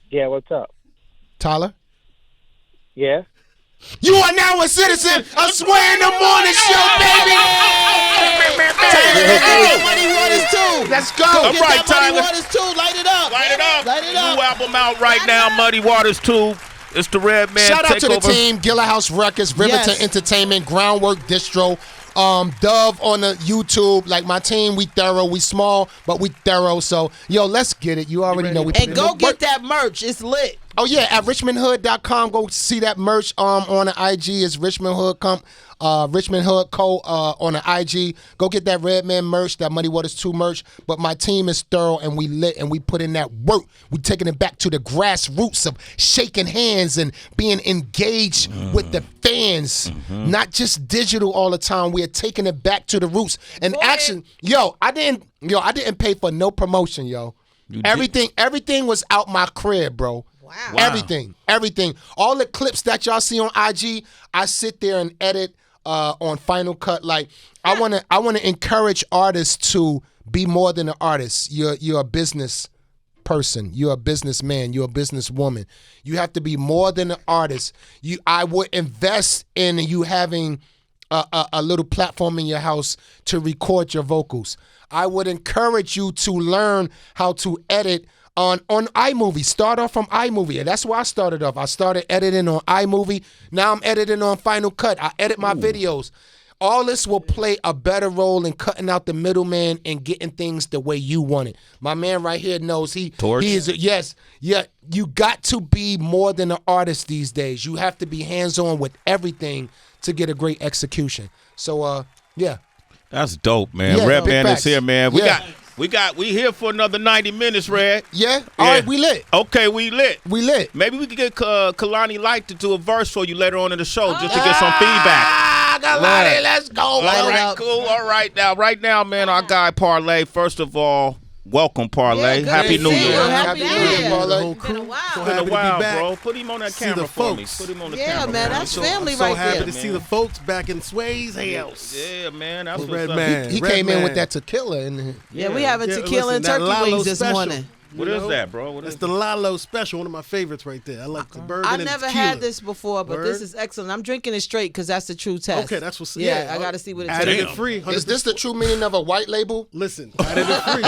Yeah, what's up? Tyler? Yeah? You are now a citizen of Sway in the Morning Show, baby! Money Waters 2. Let's go. All right, Money Tyler. Waters 2. Light it up. Light it up. Light it up. New album out right now, Muddy Waters 2. It's the Redman Shout out to the Takeover. team, Gilla House Records, Riverton Entertainment, Groundwork Distro, Dove on the YouTube. Like my team, we thorough. We small, but we thorough. So, yo, let's get it. You already know we And go get that merch. It's lit. Oh, yeah, at richmondhood.com. Go see that merch on the IG. It's Richmond Hood Richmond Hood Co. On the IG. Go get that Redman merch, that Muddy Waters 2 merch. But my team is thorough, and we lit, and we put in that work. We taking it back to the grassroots of shaking hands and being engaged with the fans. Not just digital all the time. We are taking it back to the roots. And action, I didn't pay for no promotion, yo. Everything was out my crib, bro. Wow. Everything. All the clips that y'all see on IG, I sit there and edit on Final Cut. Like I wanna encourage artists to be more than an artist. You're a business person. You're a businessman. You're a businesswoman. You have to be more than an artist. I would invest in you having a little platform in your house to record your vocals. I would encourage you to learn how to edit on iMovie. Start off from iMovie. And that's where I started off. I started editing on iMovie. Now I'm editing on Final Cut. I edit my videos. artists will play a better role in cutting out the middleman and getting things the way you want it. My man right here knows he is you got to be more than an artist these days. You have to be hands-on with everything to get a great execution. So yeah. That's dope, man. Yeah, Redman is here, man. We here for another 90 minutes, Red. Yeah? All right, we lit. Okay, we lit. We lit. Maybe we could get Kehlani Light to do a verse for you later on in the show just to get some feedback. Kehlani, let's go. All right, cool. All right, now, man, our guy Parlé, first of all, welcome, Parlé. Happy New Year. Happy New Year, Parlé. It's been a while. So Been a happy to while, be back. bro. Put him on that See camera the for me. folks. Put him on the Yeah, camera. man, for me. that's So, family I'm so right happy there. to see the folks back in Sway's house. Yeah, man. That's With what's up. Redman. He came in with that tequila in Yeah, we having Yeah, tequila listen, and that turkey Lalo wings this special. morning. What is that, bro? What That's is the Lalo special, one of my favorites right there. I like the bourbon I and never tequila. had this before, but this Word? is excellent. I'm drinking it straight because that's the true test. Okay, that's what's Yeah, I got to see what it Added tastes it free. Is this the true meaning of a white label? Listen, added it free.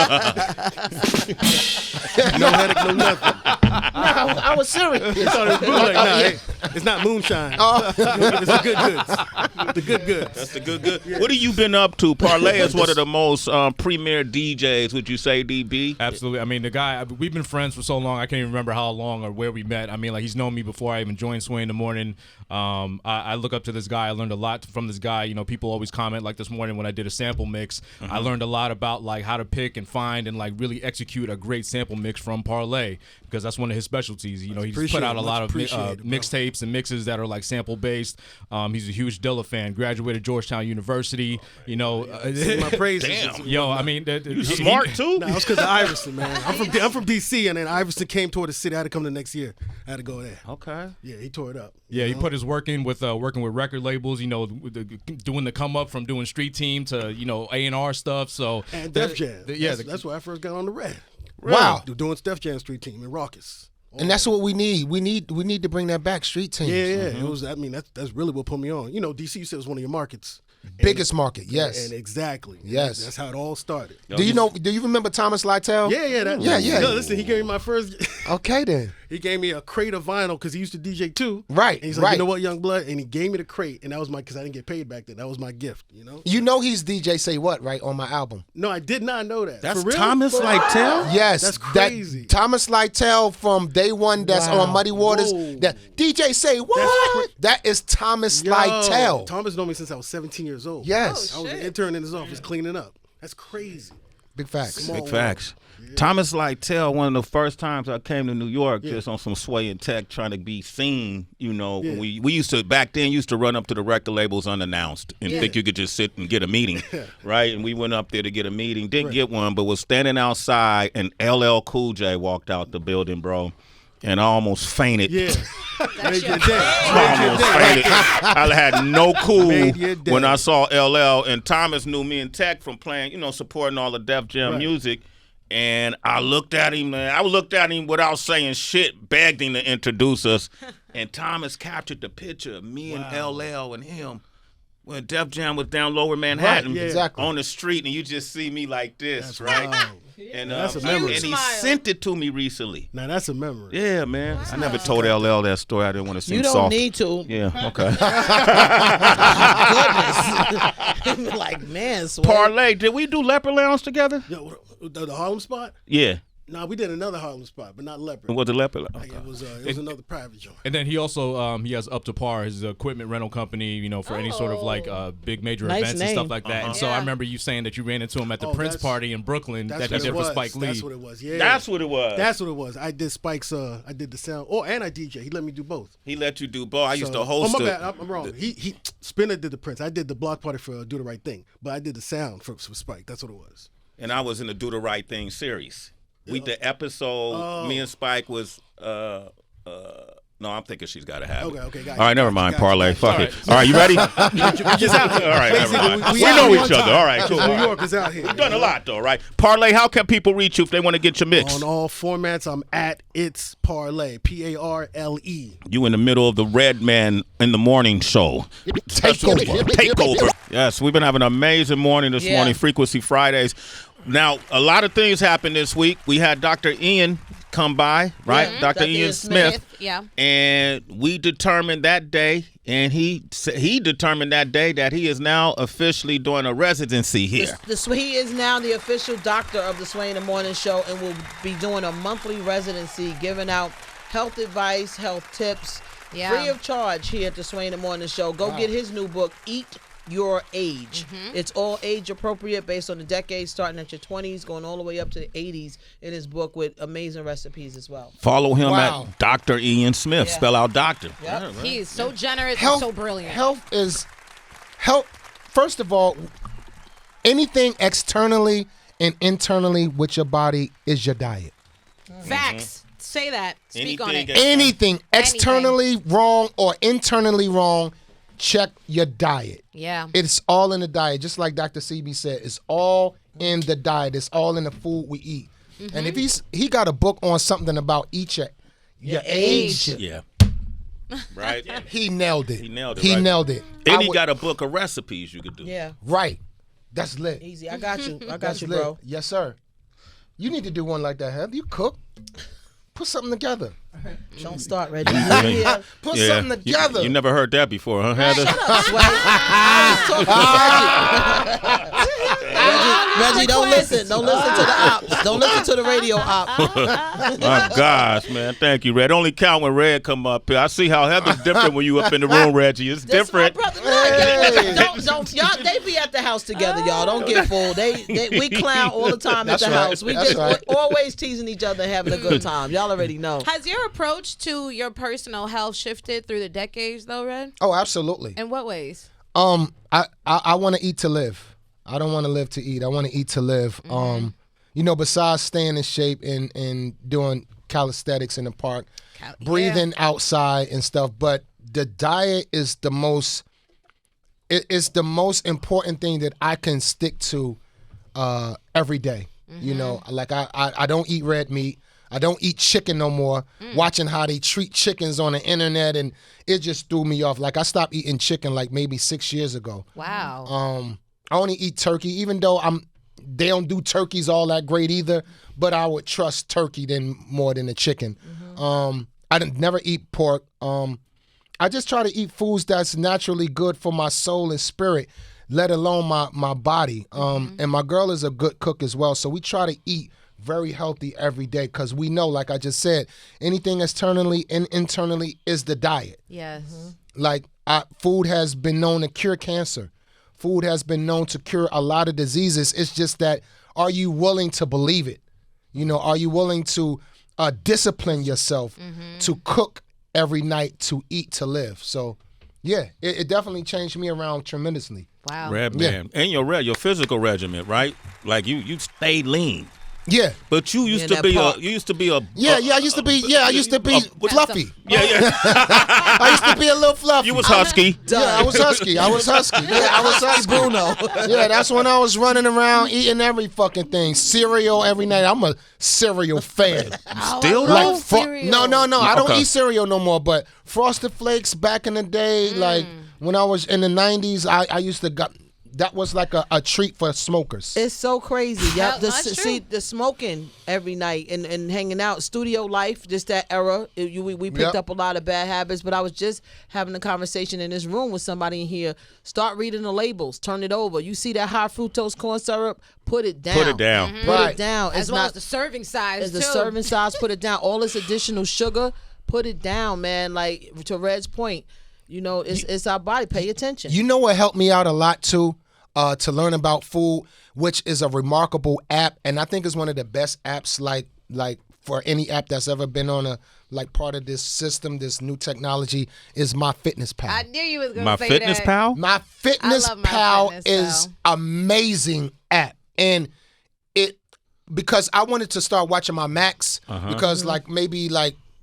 No headache, no nothing. No, I was serious. You thought it was bootleg. Nah, hey, it's not moonshine. It's the good goods. The good goods. That's the good. What have you been up to? Parlé is one of the most premier DJs, would you say, DB? Absolutely. I mean, the guy, we've been friends for so long, I can't even remember how long or where we met. I mean, like, he's known me before I even joined Sway in the Morning. I look up to this guy. I learned a lot from this guy. You know, people always comment, like this morning when I did a sample mix, I learned a lot about, like, how to pick and find and, like, really execute a great sample mix from Parlé, because that's one of his specialties. You know, he's put out a lot of mixtapes and mixes that are, like, sample-based. He's a huge Dilla fan, graduated Georgetown University, you know. My praises. Damn. Yo, I mean, You smart, too? No, it's because of Iverson, man. I'm from D.C., and then Iverson came toward the city. I had to come the next year. I had to go there. Okay. Yeah, he tore it up. Yeah, he put his work in with working with record labels. You know, doing the come up from doing street team to A&R stuff. So And Def Jam. That's where I first got on the Red. Wow. Doing Def Jam Street Team and Raucous. And that's what we need. We need to bring that back. Street teams. Yeah. It was. I mean, that's really what put me on. You know, DC, you said, was one of your markets. Biggest market, yes. And exactly. Yes. That's how it all started. Do you remember Thomas Lytle? Yeah. Yeah. Yo, listen, he gave me my first. Okay, then. He gave me a crate of vinyl because he used to DJ too. Right. And he's like, you know what, Young Blood? And he gave me the crate, and that was because I didn't get paid back then. That was my gift, you know? You know he's DJ Say What, right, on my album? No, I did not know that. That's For real? Thomas Lytle? Yes. That's crazy. Thomas Lytle from Day One that's on Muddy Waters. Whoa. That DJ Say What? That is Thomas Lytle. Thomas known me since I was 17 years old. Yes. I was an intern in his office cleaning up. That's crazy. Big facts. Small Big facts. Thomas Lytle, one of the first times I came to New York, just on some Sway and Tech, trying to be seen. You know, we used to back then used to run up to the record labels unannounced and think you could just sit and get a meeting, right? And we went up there to get a meeting, didn't get one, but was standing outside, and LL Cool J walked out the building, bro. And I almost fainted. Yeah. Made your day. I almost fainted. I had no cool Made your day. when I saw LL, and Thomas knew me and Tech from playing, supporting all the Def Jam music. And I looked at him, man. I looked at him without saying shit, begged him to introduce us. And Thomas captured the picture of me and LL and him when Def Jam was down Lower Manhattan on the street, and you just see me like this, right? Wow. And That's a memory. And he sent it to me recently. Now that's a memory. Yeah, man. I never told LL that story. I didn't want to seem You don't soft. need to. Yeah, okay. Goodness. Like, man, Sway. Parlé, did we do Leopard Lounge together? Yo, the Harlem spot? Yeah. Nah, we did another Harlem spot, but not Leopard. Was it Leopard Lounge? Like, it was another private joint. And then he also he has Up to Par, his equipment rental company, for any sort of like big major Nice events name. and stuff like that. And so I remember you saying that you ran into him at the Prince party in Brooklyn that he did for Spike Lee. That's what it was. Yeah, That's what it was. That's what it was. I did Spike's. I did the sound. And I DJ. He let me do both. He let you do both. I used to host. Oh my bad. I'm wrong. He Spinner did the Prince. I did the block party for Do the Right Thing, but I did the sound for Spike. That's what it was. And I was in the Do the Right Thing series. We the episode. Me and Spike was. No, I'm thinking she's got to have it. Okay, got All right, never mind. Parlé. Fuck it. Right. All right, you ready? We just out here. All right, never Basically, mind. We out know here each on other. time. All right, cool. New Yorkers out here. We've done a lot, though, right? Parlé, how can people reach you if they want to get your mix? On all formats, I'm at It's Parlé. Parle. You in the middle of the Redman in the Morning show. Takeover. Yes, we've been having an amazing morning this morning, Frequency Fridays. Now, a lot of things happened this week. We had Dr. Ian come by, right? Yeah. Dr. Ian Smith. Yeah. And we determined that day, and he determined that day that he is now officially doing a residency here. He is now the official doctor of the Sway in the Morning Show and will be doing a monthly residency, giving out health advice, health tips, free of charge here at the Sway in the Morning Show. Go get his new book, Eat Your Age. It's all age appropriate based on the decades, starting at your 20s, going all the way up to the 80s in his book with amazing recipes as well. Follow him at Dr. Ian Smith. Spell out doctor. Yep. Yeah, right. He is so generous and so brilliant. Health is first of all, anything externally and internally with your body is your diet. Facts. Say that. Speak on it. Anything externally wrong or internally wrong, check your diet. Yeah. It's all in the diet. Just like Dr. CB said, it's all in the diet. It's all in the food we eat. And if he got a book on something about your age. Yeah. Right. He nailed it. He nailed it. He right? nailed it. And he got a book of recipes you could do. Yeah. Right. That's lit. Easy. I got you. I got That's you, lit. bro. Yes, sir. You need to do one like that, Heather. You cook. Put something together. Don't start, Reggie. Put something together. You never heard that before, huh, Heather? Reggie, don't listen. Don't listen to the ops. Don't listen to the radio ops. My gosh, man. Thank you, Red. Only count when Red come up here. I see how Heather's different when you up in the room, Reggie. It's different. Don't y'all. They be at the house together, y'all. Don't get fooled. We clown all the time at the house. We we're always teasing each other, having a good time. Y'all already know. Has your approach to your personal health shifted through the decades, though, Red? Oh, absolutely. In what ways? I want to eat to live. I don't want to live to eat. I want to eat to live. Besides staying in shape and doing calisthenics in the park, breathing outside and stuff, but the diet is the most important thing that I can stick to every day. You know, like I don't eat red meat. I don't eat chicken no more. Watching how they treat chickens on the internet, and it just threw me off. Like I stopped eating chicken like maybe 6 years ago. Wow. I only eat turkey, even though they don't do turkeys all that great either. But I would trust turkey more than the chicken. I didn't never eat pork. I just try to eat foods that's naturally good for my soul and spirit, let alone my body. And my girl is a good cook as well, so we try to eat very healthy every day because we know, like I just said, anything externally and internally is the diet. Yes. Like food has been known to cure cancer. Food has been known to cure a lot of diseases. It's just that, are you willing to believe it? You know, are you willing to discipline yourself to cook every night, to eat, to live? So, yeah, it definitely changed me around tremendously. Wow. Redman. And your physical regimen, right? Like you stayed lean. Yeah, but you used to be a. I used to be fluffy. Yeah. I used to be a little fluffy. You was husky. Yeah, I was husky. Yeah, I was husky. Bruno. Yeah, that's when I was running around eating every fucking thing. Cereal every night. I'm a cereal fan. Still like cereal. No. I don't eat cereal no more. But Frosted Flakes back in the day, like when I was in the 90s, I used to that was like a treat for smokers. It's so crazy. Yep. That's true. The smoking every night and hanging out, studio life, just that era. We picked up a lot of bad habits, but I was just having a conversation in this room with somebody in here. Start reading the labels. Turn it over. You see that high fructose corn syrup? Put it down. Put it down. Put it down. As well as the serving size, the serving size, put it down. All this additional sugar, put it down, man. Like, to Red's point, you know, it's our body. Pay attention. You know what helped me out a lot, too? To learn about food, which is a remarkable app, and I think it's one of the best apps, like for any app that's ever been on a part of this system, this new technology, is MyFitnessPal. I knew you was gonna say MyFitnessPal? MyFitnessPal is amazing app, and because I wanted to start watching my Max because maybe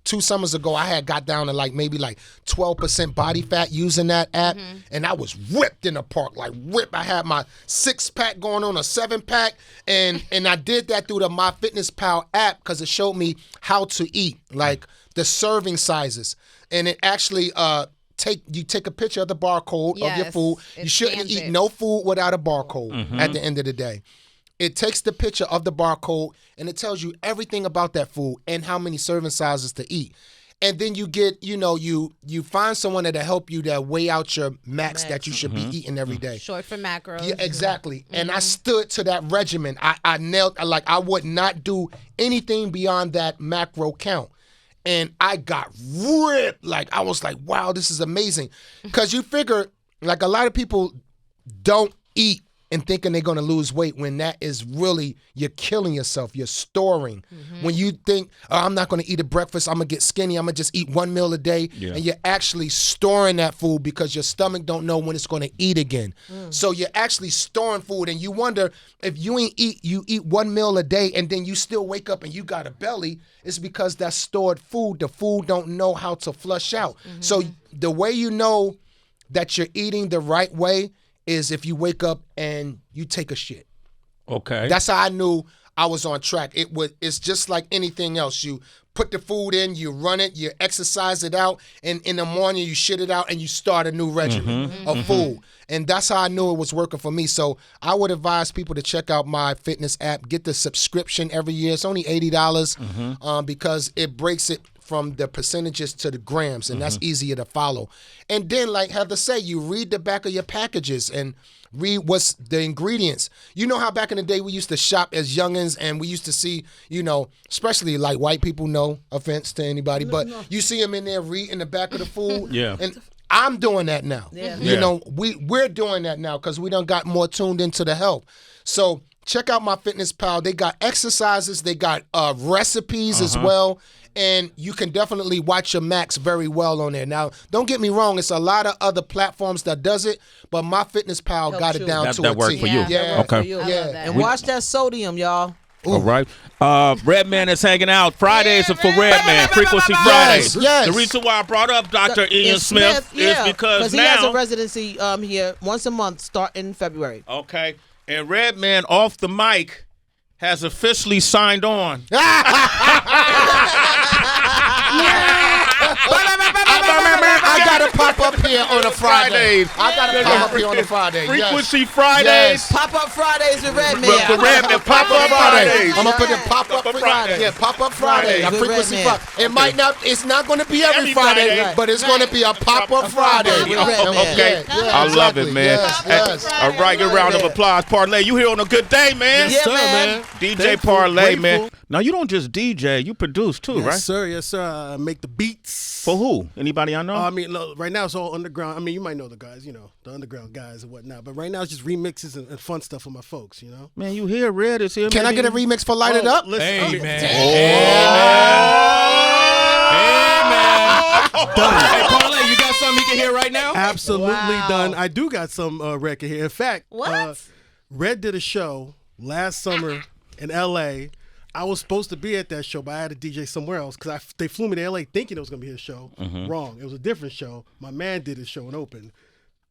2 summers ago, I had got down to maybe 12% body fat using that app, and I was ripped in the park, ripped. I had my 6-pack going on a 7-pack, and I did that through the MyFitnessPal app because it showed me how to eat, the serving sizes, and it actually you take a picture of the barcode of your food. You shouldn't eat no food without a barcode at the end of the day. it takes the picture of the barcode and it tells you everything about that food and how many serving sizes to eat. And then you get, you find someone that'll help you to weigh out your max that you should be eating every day. Short for macros. Yeah, exactly. And I stood to that regimen. I nailed, like, I would not do anything beyond that macro count. And I got ripped. Like, I was like, wow, this is amazing. Because you figure, like, a lot of people don't eat and thinking they're going to lose weight when that is really, you're killing yourself. You're storing. When you think, oh, I'm not going to eat a breakfast, I'm going to get skinny, I'm going to just eat one meal a day, and you're actually storing that food because your stomach don't know when it's going to eat again. So you're actually storing food, and you wonder if you eat one meal a day and then you still wake up and you got a belly, it's because that's stored food. The food don't know how to flush out. So the way you know that you're eating the right way is if you wake up and you take a shit. Okay. That's how I knew I was on track. It's just like anything else. You put the food in, you run it, you exercise it out, and in the morning you shit it out and you start a new regimen of food. And that's how I knew it was working for me. So I would advise people to check out my fitness app, get the subscription every year. It's only $80 because it breaks it from the percentages to the grams, and that's easier to follow. And then, like Heather say, you read the back of your packages and read what's the ingredients. You know how back in the day we used to shop as youngins and we used to see, especially like white people, no offense to anybody, but you see them in there reading the back of the food. And I'm doing that now. We're doing that now because we done got more tuned into the health. So check out my Fitness Pal. They got exercises. They got recipes as well. And you can definitely watch your max very well on there. Now, don't get me wrong. It's a lot of other platforms that does it, but my Fitness Pal got it down to a T. That worked for you. Yeah. Okay. And watch that sodium, y'all. All right. Redman is hanging out. Fridays are for Redman. Frequency Fridays. Yes. The reason why I brought up Dr. Ian Smith is because he has a residency here once a month starting in February. Okay. And Redman off the mic has officially signed on. I gotta pop up here on a Friday. I gotta pop up here on a Friday. Frequency Fridays. Pop up Fridays with Redman. Redman, pop up Fridays. I'm gonna put the pop up Friday. Yeah, pop up Friday. A frequency Friday. It's not gonna be every Friday, but it's gonna be a pop up Friday. Okay. I love it, man. Yes. All right, good round of applause. Parlé, you here on a good day, man. Yes, sir, man. DJ Parlé, man. Now, you don't just DJ, you produce too, right? Yes, sir. Yes, sir. I make the beats. For who? Anybody I know? I mean, look, right now it's all underground. I mean, you might know the guys, the underground guys and whatnot. But right now it's just remixes and fun stuff for my folks, Man, you here, Red is here. Can I get a remix for Light It Up? Listen, Hey, man. Done. Hey, Parley, you got something he can hear right now? Absolutely done. I do got some record here. In fact, What? Red did a show last summer in L.A. I was supposed to be at that show, but I had to DJ somewhere else because they flew me to L.A. thinking it was going to be his show. Wrong. It was a different show. My man did his show and opened.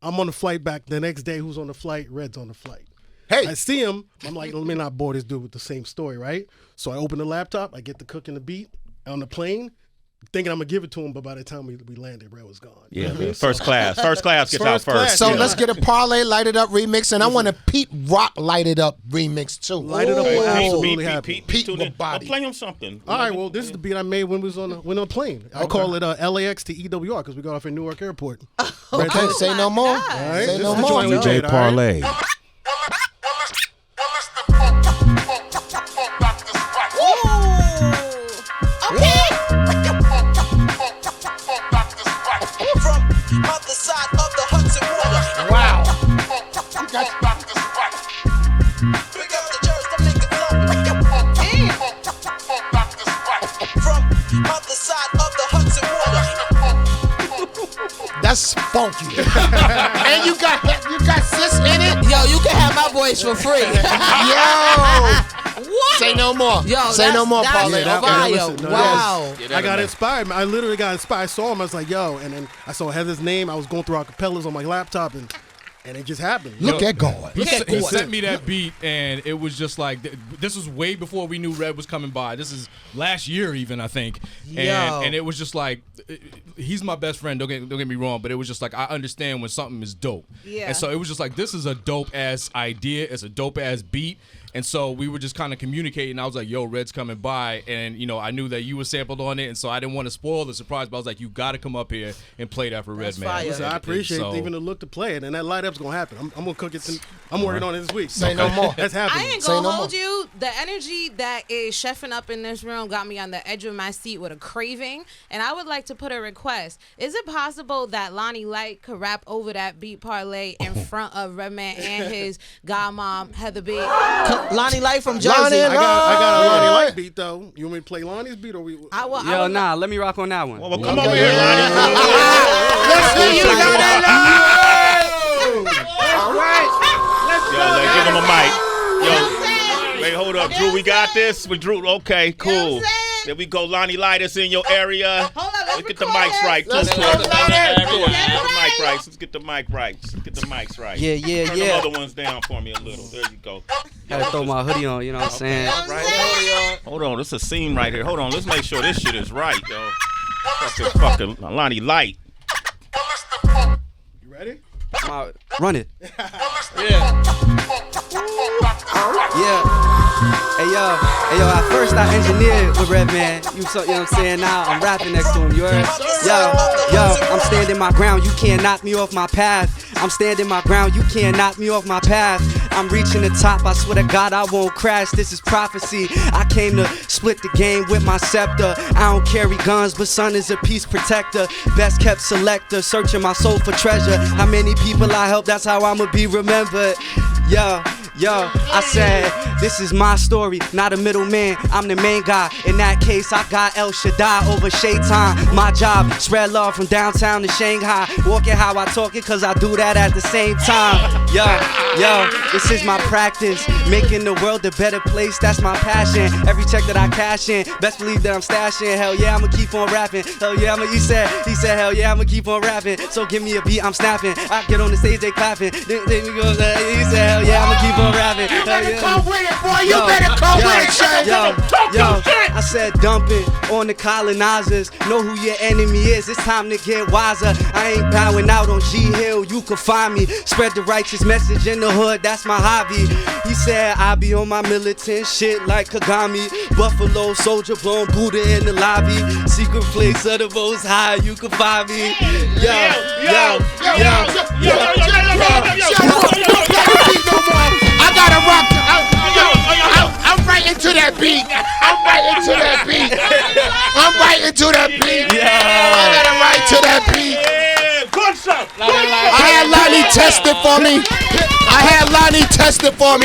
I'm on the flight back the next day. Who's on the flight? Red's on the flight. Hey. I see him. I'm like, let me not bore this dude with the same story, right? So I open the laptop. I get to cooking the beat on the plane, thinking I'm going to give it to him, but by the time we landed, Red was gone. Yeah, You know what I mean? first class. First class gets out first. So let's get a Parley Light It Up remix, and I want a Pete Rock Light It Up remix too. Light It Up will absolutely happen. Pete tune with in. body. Play him something. All right, well, this is the beat I made when we was on a plane. I call it LAX to EWR because we got off in Newark Airport. Okay, say no more. All right, Say this no is the more. joint we DJ made, all right? Parlé. Wow. That's funky. And you got sis in it? Yo, you can have my voice for free. Yo. What? Say no more. Yo, say no more, that's Parley. fire. Listen, Wow. I got inspired. I literally got inspired. I saw him. I was like, yo. And then I saw Heather's name. I was going through acapellas on my laptop, and it just happened. Look at God. He sent me that beat, and it was just like, this was way before we knew Red was coming by. This is last year even, I think. And it was just like, he's my best friend, don't get me wrong, but it was just like, I understand when something is dope. Yeah. And so it was just like, this is a dope-ass idea. It's a dope-ass beat. And so we were just kind of communicating. I was like, yo, Red's coming by. And, you know, I knew that you were sampled on it. And so I didn't want to spoil the surprise, but I was like, you got to come up here and play that for Redman. Listen, I appreciate even the look to play it. And that light up's going to happen. I'm going to cook it. I'm working on it this week. Say no more. That's happening. I ain't going to hold you. The energy that is chefing up in this room got me on the edge of my seat with a craving. And I would like to put a request. Is it possible that Lonnie Light could rap over that beat Parlé in front of Redman and his godmom, Heather B? Lonnie Light from Jersey. I got a Lonnie Light beat, though. You want me to play Lonnie's beat? Or Yo, nah, let me rock on that one. Well, come over here, Lonnie. Let's see you, Lonnie. All right. Let's give him a mic. Yo, wait, hold up. Drew, we got this? With Drew, okay, cool. There we go. Lonnie Light is in your area. Let's get the mics right. Let's get the mic right. Let's get the mic right. Let's get the mics right. Yeah. Turn the other ones down for me a little. There you go. Gotta throw my hoodie on, you know what I'm saying? Right. Hold on, this is a scene right here. Hold on, let's make sure this shit is right, yo. Fucking Lonnie Light. You ready? Run it. Yeah. Hey yo, at first I engineered with Redman. You know what I'm saying? Now I'm rapping next to him, you heard? Yo, I'm standing my ground, you can't knock me off my path. I'm standing my ground, you can't knock me off my path. I'm reaching the top, I swear to God I won't crash, this is prophecy. I came to split the game with my scepter. I don't carry guns, but son is a peace protector. Best kept selector, searching my soul for treasure. How many people I helped, that's how I'ma be remembered. Yo, I said, this is my story, not a middleman, I'm the main guy. In that case, I got El Shaddai over Shaitan. My job, spread love from downtown to Shanghai. Walking how I talk it, cause I do that at the same time. Yo, this is my practice, making the world a better place, that's my passion. Every check that I cash in, best believe that I'm stashing. Hell yeah, I'ma keep on rapping. Hell yeah, he said, hell yeah, I'ma keep on rapping. So give me a beat, I'm snapping. I get on the stage, they clapping. Then he goes, he said, hell yeah, I'ma keep on rapping. You better come with it, boy. You better come with it, son. Yo, I said dump it on the colonizers. Know who your enemy is. It's time to get wiser. I ain't bowing out on G Hill. You can find me. Spread the righteous message in the hood. That's my hobby. He said I be on my militant shit like Kagami. Buffalo soldier blowing Buddha in the lobby. Secret place of the most high. You can find me. I gotta rock. I'm right into that beat. I'm right into that beat. I gotta right to that beat. Good stuff. I had Lonnie tested for me.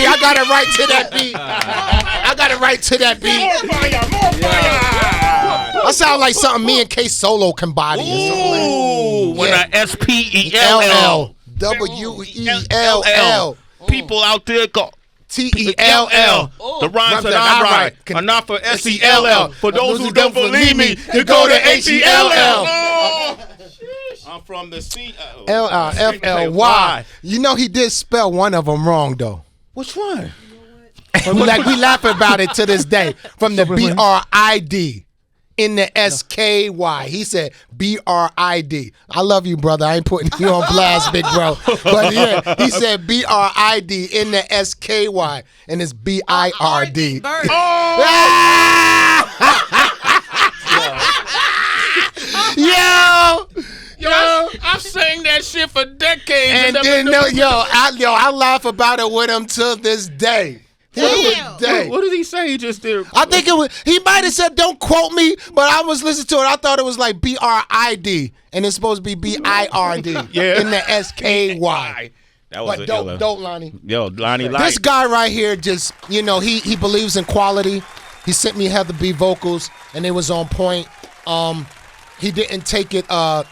I got it right to that beat. More fire. I sound like something me and K Solo can body. Ooh, when I SPELL. WELL. People out there go TELL. The rhymes that I write are not for SELL. For those who don't believe me, you go to HELL. I'm from the CLFLY. You know he did spell one of them wrong though. Which one? We laugh about it to this day. From the BRID in the SKY. He said BRID. I love you, brother. I ain't putting you on blast, big bro. But yeah, he said BRID in the SKY, and it's BIRD. Yo, I've sang that shit for decades. And then I laugh about it with him till this day. What did he say? He just did. I think he might have said, don't quote me, but I was listening to it. I thought it was like BRID, and it's supposed to be BIRD in the SKY. That was but dope, Lonnie. Yo, Lonnie, this guy right here just, he believes in quality. He sent me Heather B vocals, and it was on point. He didn't take it as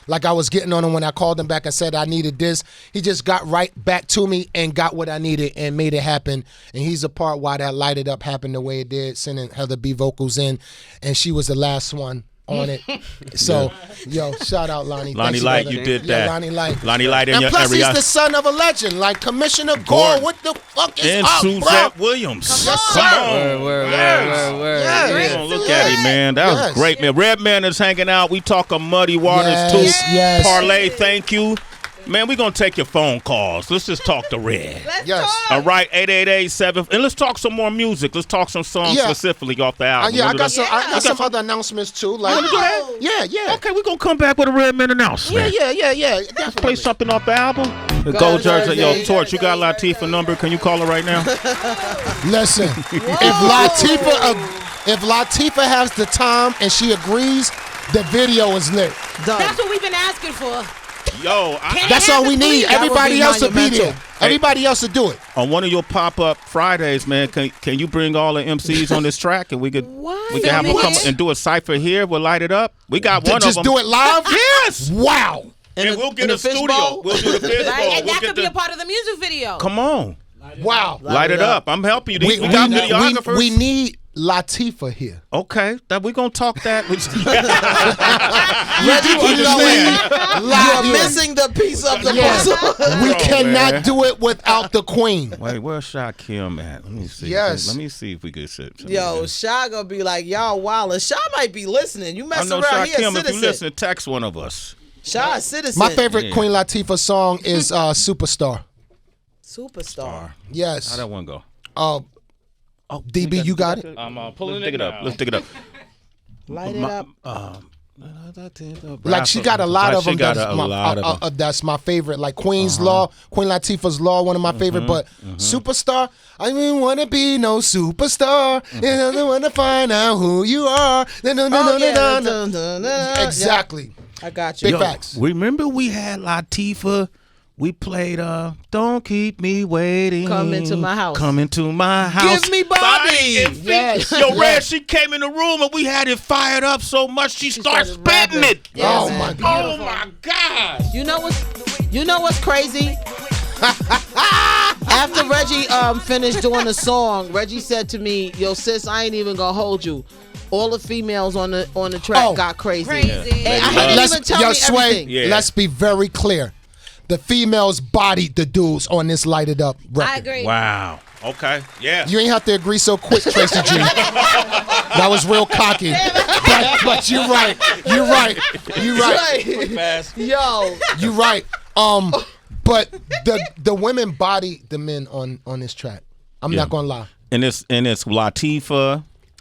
like I was getting on him when I called him back and said I needed this. He just got right back to me and got what I needed and made it happen. And he's a part why that Light It Up happened the way it did, sending Heather B vocals in, and she was the last one on it. So, shout out Lonnie. Lonnie Light, you did that. Lonnie Light. Lonnie Light in and your plus area. He's the son of a legend, like Commissioner Gore. What the fuck is and up, Suzette bro? Williams. Come on. Word. Look at it, man. That was great, man. Redman is hanging out. We talking muddy waters too. Yes. Parley, thank you. Man, we're going to take your phone calls. Let's just talk to Red. Yes. All right, 888-7. And let's talk some more music. Let's talk some songs specifically off the album. I got some other announcements too. Like, want to do that? Yeah. Okay, we're going to come back with a Redman announcement. Yeah. Let's play something off the album. Go Jersey. Yo, Torch, you got Latifah number. Can you call her right now? Listen, if Latifah has the time and she agrees, the video is lit. That's what we've been asking for. Yo, that's all we need. Everybody else will be there. Everybody else will do it. On one of your pop-up Fridays, man, can you bring all the MCs on this track and we can have them come and do a cypher here? We'll light it up. We got one of them. Just do it live? Yes. Wow. And we'll get a studio. We'll do the fishbowl. Right? And that could be a part of the music video. Come on. Wow. Light it up. I'm helping you. We got videographers. We need Latifah here. Okay, that we're gonna talk that. You're missing the piece of the puzzle. We cannot do it without the queen. Wait, where's Shaquem at? Let me see. Yes. Let me see if we can sit. Yo, Sha gonna be like, y'all wild. Sha might be listening. You mess I know around here, Shaquem. citizen. If you listen, text one of us. Sha, citizen. My favorite Queen Latifah song is Superstar. Superstar. Yes. How'd that one go? DB, you got it? I'm pulling Let's dig it up. Let's dig it up. Light it up. Like she got a lot of them. That's my favorite. Like Queen's Law, Queen Latifah's Law, one of my favorite. But Superstar, I didn't want to be no superstar. And I don't want to find out who you are. Exactly. I got you. Big facts. Remember we had Latifah. We played Don't Keep Me Waiting. Come into my house. Come into my house. Give me Bobby. Yes. Yo, Red, she came in the room and we had it fired up so much she started spitting it. Yes. Oh my God. Oh my God. You know what's crazy? After Reggie finished doing the song, Reggie said to me, "Yo, sis, I ain't even gonna hold you. All the females on the track got crazy. And I didn't even tell me everything. Let's be very clear. The females bodied the dudes on this lighted up record. I agree. Wow. Okay. Yeah. You ain't have to agree so quick, Tracy G. That was real cocky. But you're right. You're right. You're right. Yo. You're right. But the women bodied the men on this track. I'm not gonna lie. And it's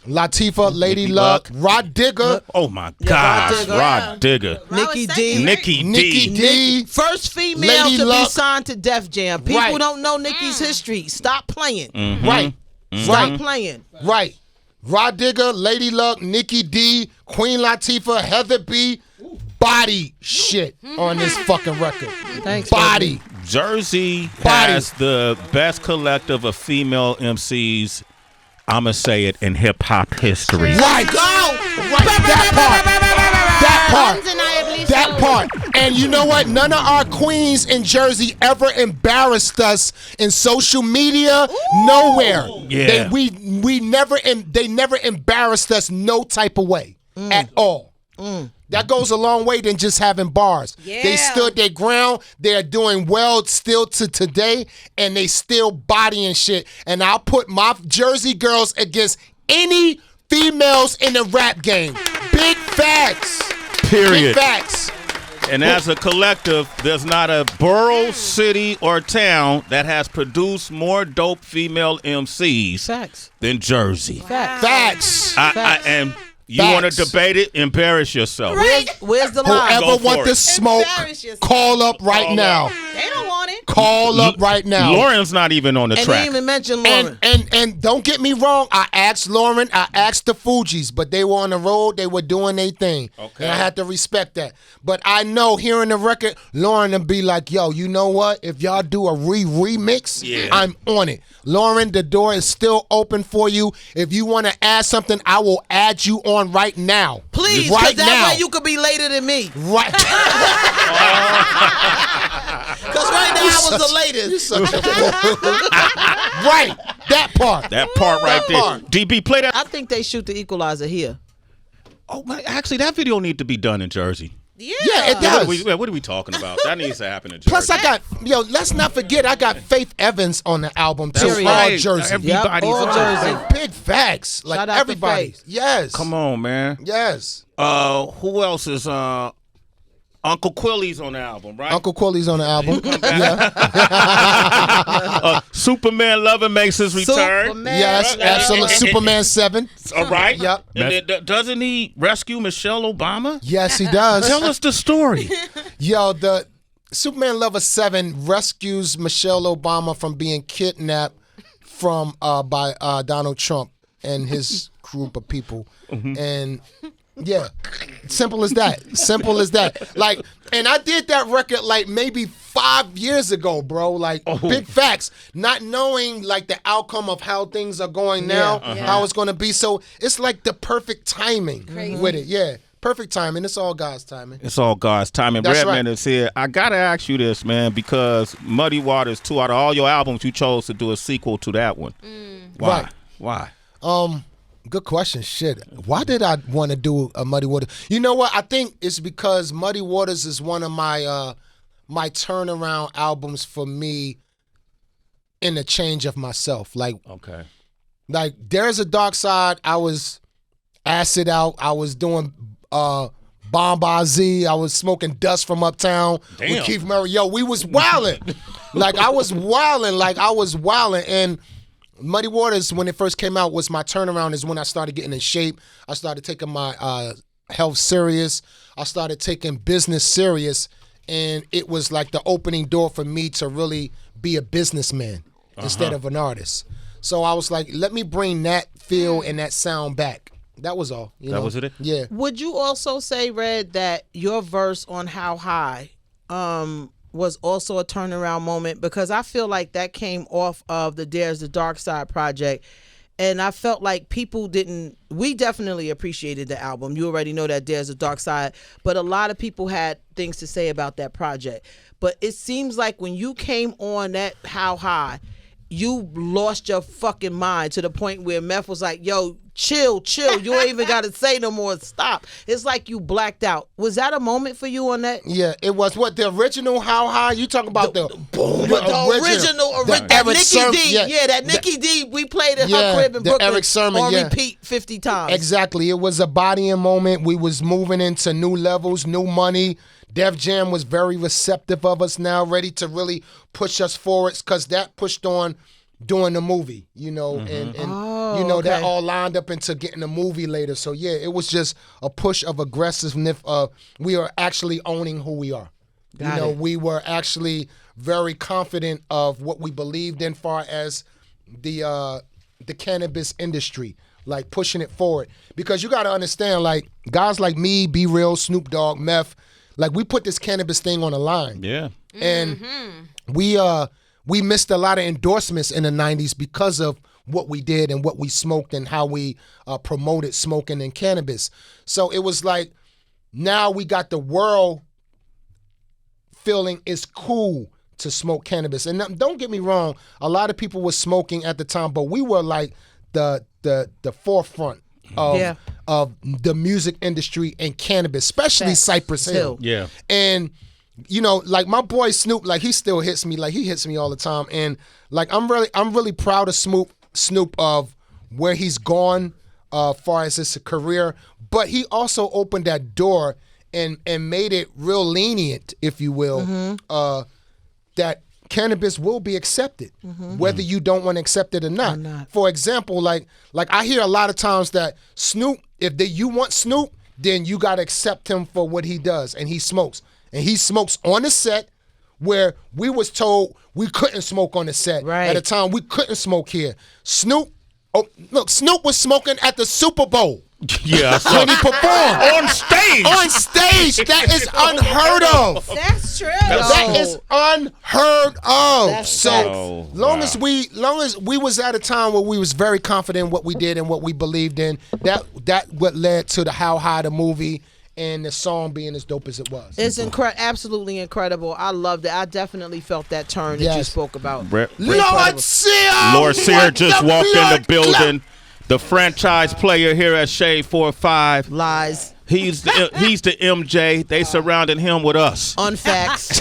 Latifah, Lady Luck, Rod Digger. Oh my gosh, Rod Digger. Nikki D. First female Lady to Luck. be signed to Def Jam. People Right. don't know Nikki's history. Stop playing. Right. Stop playing. Right. Rod Digger, Lady Luck, Nikki D, Queen Latifah, Heather B. Body shit on this fucking record. Thanks, Body. Jersey has the best collective of female MCs. I'ma say it in hip hop history. Right. Go. Right. That part. And you know what? None of our queens in Jersey ever embarrassed us in social media. Ooh. Nowhere. Yeah. They never embarrassed us no type of way at all. That goes a long way than just having bars. Yeah. They stood their ground. They're doing well still to today, and they still bodying shit. And I'll put my Jersey girls against any females in the rap game. Big facts. Period. Big facts. And as a collective, there's not a borough, city, or town that has produced more dope female MCs than Jersey. Facts. And you want to debate it? Embarrass yourself. Where's the line? Whoever want the smoke, call up right now. They don't want it. Call up right now. Lauren's not even on the track. And they didn't even mention Lauren. And don't get me wrong, I asked Lauren, I asked the Fugees, but they were on the road, they were doing their thing. Okay. And I had to respect that. But I know hearing the record, Lauren will be like, yo, you know what? If y'all do a remix, I'm on it. Lauren, the door is still open for you. If you want to add something, I will add you on right now. Please, right that now. way you could be later than me. Right. Because right now I was the latest. Right. That part. That part right there. DB, play that. I think they shoot the equalizer here. Oh, man, actually, that video need to be done in Jersey. Yeah, it does. What are we talking about? That needs to happen in Jersey. Plus, let's not forget, I got Faith Evans on the album too. That's All right. Jersey. Everybody's all on Jersey. Like, big facts. Like Shout out to everybody. Faith. Yes. Come on, man. Yes. Who else is Uncle Quilly's on the album, right? Uncle Quilly's on the album. Superman Lover makes his return. Superman. Yes, absolutely. Superman 7. All right. Yep. And then, doesn't he rescue Michelle Obama? Yes, he does. Tell us the story. Yo, the Superman Lover 7 rescues Michelle Obama from being kidnapped by Donald Trump and his group of people. And yeah, simple as that. Simple as that. Like, and I did that record like maybe 5 years ago, bro. Like, big facts. Not knowing like the outcome of how things are going now, how it's going to be. So it's like the perfect timing with it. Yeah, perfect timing. It's all God's timing. It's all God's timing. That's Redman right. is here. I got to ask you this, man, because Muddy Waters 2, out of all your albums, you chose to do a sequel to that one. Why? Right. Why? Good question. Shit. Why did I want to do a Muddy Waters? You know what? I think it's because Muddy Waters is one of my my turnaround albums for me in the change of myself. Like, There's a Dark Side. I was acid out. I was doing Bomb-Z. I was smoking dust from Uptown with Keith Murray. Yo, we was wildin'. I was wildin'. And Muddy Waters, when it first came out, was my turnaround, is when I started getting in shape. I started taking my health serious. I started taking business serious. And it was like the opening door for me to really be a businessman instead of an artist. So I was like, let me bring that feel and that sound back. That was all. You know? Was it? Yeah. Would you also say, Red, that your verse on How High was also a turnaround moment? Because I feel like that came off of the There's the Dark Side project. And I felt like we definitely appreciated the album. You already know that There's a Dark Side. But a lot of people had things to say about that project. But it seems like when you came on that How High, you lost your fucking mind to the point where Meth was like, yo, chill. You ain't even got to say no more. Stop. It's like you blacked out. Was that a moment for you on that? Yeah, it was. What, the original How High? You talking about the original that Nikki D. Yeah, that Nikki D. We played at her crib in Brooklyn Eric Sermon, on repeat 50 times. Exactly. It was a bodying moment. We was moving into new levels, new money. Def Jam was very receptive of us now, ready to really push us forward, because that pushed on doing the movie, you know, and that all lined up into getting a movie later. So yeah, it was just a push of aggressiveness. We are actually owning who we are. We were actually very confident of what we believed in, far as the cannabis industry, like pushing it forward. Because you got to understand, like guys like me, Be Real, Snoop Dogg, Meth, like we put this cannabis thing on the line. Yeah. And we missed a lot of endorsements in the 90s because of what we did and what we smoked and how we promoted smoking and cannabis. So it was like, now we got the world feeling it's cool to smoke cannabis. And don't get me wrong, a lot of people were smoking at the time, but we were like the forefront of the music industry and cannabis, especially Cypress Hill. Yeah. And like my boy Snoop, like he still hits me, like he hits me all the time. And like I'm really proud of Snoop of where he's gone far as his career. But he also opened that door and made it real lenient, if you will, that cannabis will be accepted, whether you don't want to accept it or not. For example, like I hear a lot of times that Snoop, if you want Snoop, then you got to accept him for what he does, and he smokes. And he smokes on the set where we was told we couldn't smoke on the set. Right. At the time, we couldn't smoke here. Snoop was smoking at the Super Bowl. Yeah, when he performed. On stage. On stage. That is unheard of. That's true. That is unheard of. That's long as we was at a time where we was very confident in what we did and what we believed in, that what led to the How High the movie and the song being as dope as it was. It's absolutely incredible. I loved it. I definitely felt that turn that you spoke about. Lord Sear just walked in the building. The franchise player here at Shade 4-5. Lies. He's the MJ. They surrounded him with us. Unfacts.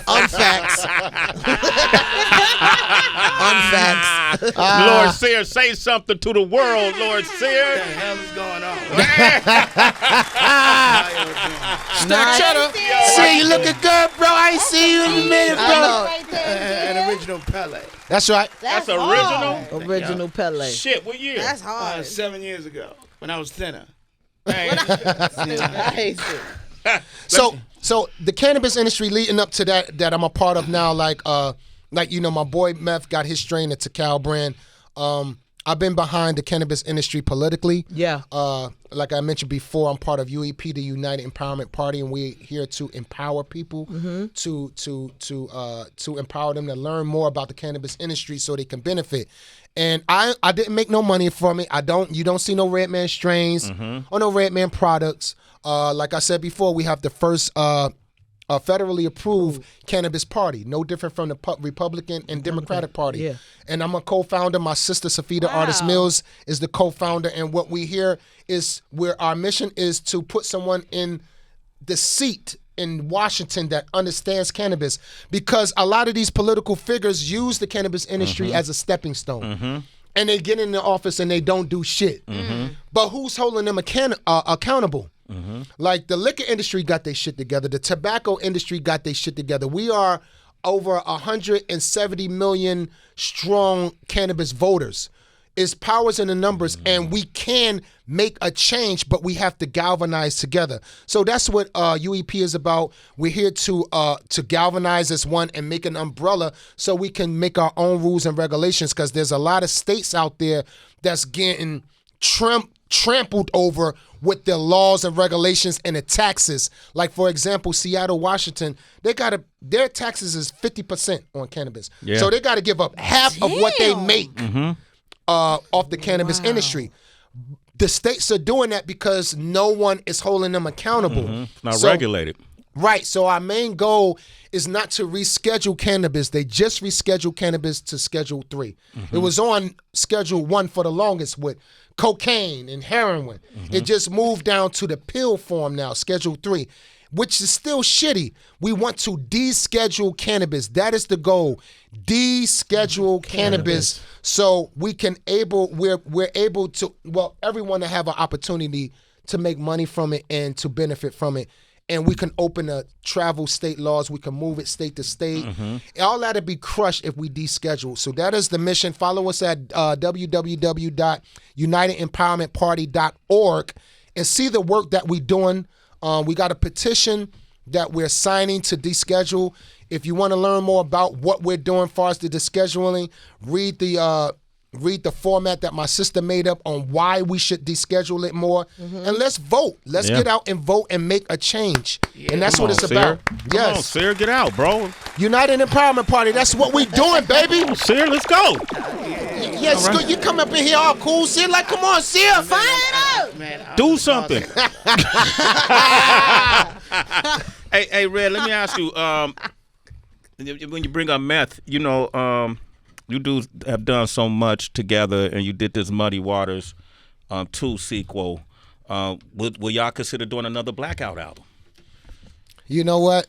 Unfacts. Lord Sear, say something to the world, Lord Sear. What the hell is going on? Stack cheddar. See, you looking good, bro. I ain't see you in a minute, bro. An original Parle. That's right. That's original? Original Parle. Shit, what year? That's hard. 7 years ago when I was thinner. I hate it. So the cannabis industry leading up to that I'm a part of now, like you know, my boy Meth got his strain, the Takal brand. I've been behind the cannabis industry politically. Yeah. Like I mentioned before, I'm part of UEP, the United Empowerment Party, and we're here to empower people, to empower them to learn more about the cannabis industry so they can benefit. And I didn't make no money from it. You don't see no Redman strains or no Redman products. Like I said before, we have the first federally approved cannabis party, no different from the Republican and Democratic Party. Yeah. And I'm a co-founder. My sister, Safita Artist Mills, is the co-founder. And what we hear is our mission is to put someone in the seat in Washington that understands cannabis, because a lot of these political figures use the cannabis industry as a stepping stone. And they get in the office and they don't do shit. But who's holding them accountable? Like the liquor industry got their shit together. The tobacco industry got their shit together. We are over 170 million strong cannabis voters. It's powers in the numbers, and we can make a change, but we have to galvanize together. So that's what UEP is about. We're here to galvanize as one and make an umbrella so we can make our own rules and regulations, because there's a lot of states out there that's getting trampled over with their laws and regulations and the taxes. Like, for example, Seattle, Washington, their taxes is 50% on cannabis. Yeah. So they got to give up half of what they make off the cannabis industry. The states are doing that because no one is holding them accountable. Not regulated. Right. So our main goal is not to reschedule cannabis. They just rescheduled cannabis to Schedule 3. It was on Schedule 1 for the longest with cocaine and heroin. It just moved down to the pill form now, Schedule 3, which is still shitty. We want to deschedule cannabis. That is the goal. Deschedule cannabis so we're able to, everyone to have an opportunity to make money from it and to benefit from it. And we can open the travel state laws. We can move it state to state. All that'll be crushed if we deschedule. So that is the mission. Follow us at www.unitedempowermentparty.org and see the work that we're doing. We got a petition that we're signing to deschedule. If you want to learn more about what we're doing as far as the descheduling, read the format that my sister made up on why we should deschedule it more. And let's vote. Let's get out and vote and make a change. And that's what it's about. Come on, Sear, get out, bro. United Empowerment Party. That's what we doing, baby. Sear, let's go. Yes, good. You come up in here all cool, Sear. Like, come on, Sear. Fire it up. Man, do something. Hey, Red, let me ask you, when you bring up meth, you know, you dudes have done so much together, and you did this Muddy Waters 2 sequel. Will y'all consider doing another Blackout album? You know what?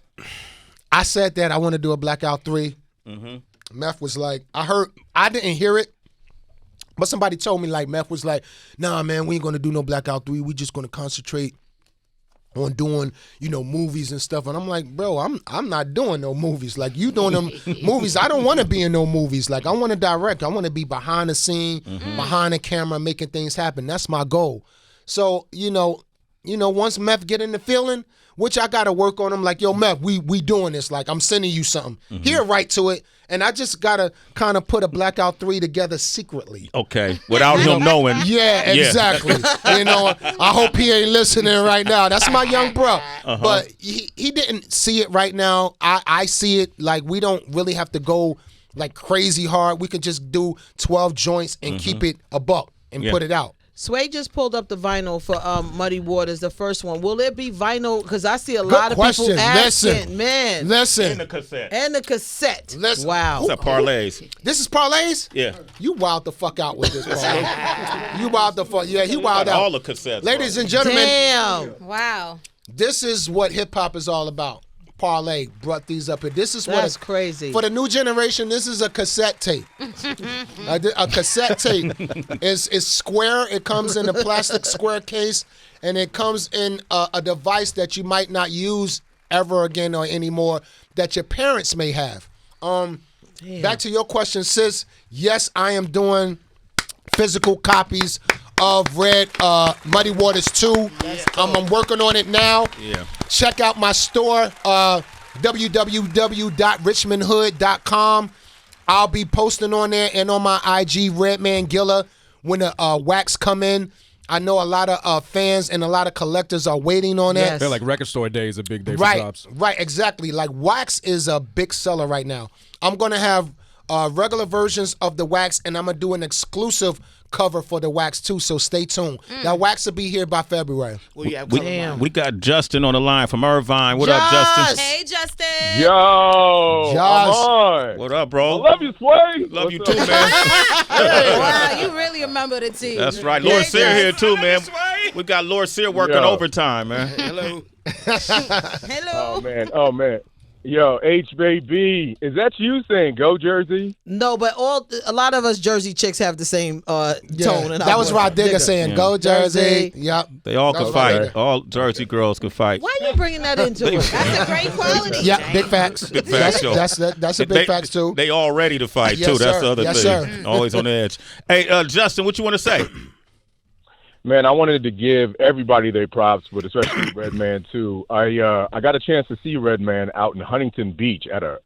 I said that I want to do a Blackout 3. Meth was like, I didn't hear it, but somebody told me, like, Meth was like, nah, man, we ain't going to do no Blackout 3. We just going to concentrate on doing, you know, movies and stuff. And I'm like, bro, I'm not doing no movies. Like, you doing them movies. I don't want to be in no movies. Like, I want to direct. I want to be behind the scene, behind the camera, making things happen. That's my goal. So, you know, once Meth get in the feeling, which I got to work on him, like, yo, Meth, we doing this. Like, I'm sending you something. He'll write to it. And I just got to kind of put a Blackout 3 together secretly. Okay. Without him knowing. Yeah, exactly. You know, I hope he ain't listening right now. That's my young bro. But he didn't see it right now. I see it. Like, we don't really have to go, like, crazy hard. We could just do 12 joints and keep it a buck and put it out. Sway just pulled up the vinyl for Muddy Waters, the first one. Will it be vinyl? Because I see a lot of people asking. Listen. And the cassette. And the cassette. Listen. Wow. It's a Parlés. This is Parlés? Yeah. You wild the fuck out with this, bro. You wild the fuck. Yeah, he wild out. All the cassettes. Ladies and gentlemen. Damn. Wow. This is what hip-hop is all about. Parlé brought these up here. This is That's crazy. For the new generation, this is a cassette tape. A cassette tape is square. It comes in a plastic square case, and it comes in a device that you might not use ever again or anymore that your parents may have. Back to your question, sis. Yes, I am doing physical copies of Muddy Waters 2. I'm working on it now. Yeah. Check out my store, www.richmondhood.com. I'll be posting on there and on my IG, Redman Gilla, when the wax come in. I know a lot of fans and a lot of collectors are waiting on it. They're like record store day is a big day for Right, drops. right, exactly. Like wax is a big seller right now. I'm going to have regular versions of the wax, and I'm going to do an exclusive cover for the wax too, so stay tuned. That wax will be here by February. We got Justin on the line from Irvine. What up, Justin? Hey, Justin. Yo, I'm on. What up, bro? I love you, Sway. Love you too, man. Wow, you really remember the team. That's right. Lord Sear here too, man. We got Lord Sear working overtime, man. Hello. Hello. Oh man. Yo, H-Baby, is that you saying go Jersey? No, but a lot of us Jersey chicks have the same tone. And that was Rod Digger saying, go Jersey. Yep. They all can fight. All Jersey girls can fight. Why are you bringing that into it? That's a great quality. Yeah, big facts. Big facts, yo. That's a big facts, too. They all ready to fight, Yes, too. That's sir. the other Yes, thing. sir. Always on the edge. Hey, Justin, what you want to say? Man, I wanted to give everybody their props, but especially Redman too. I got a chance to see Redman out in Huntington Beach at a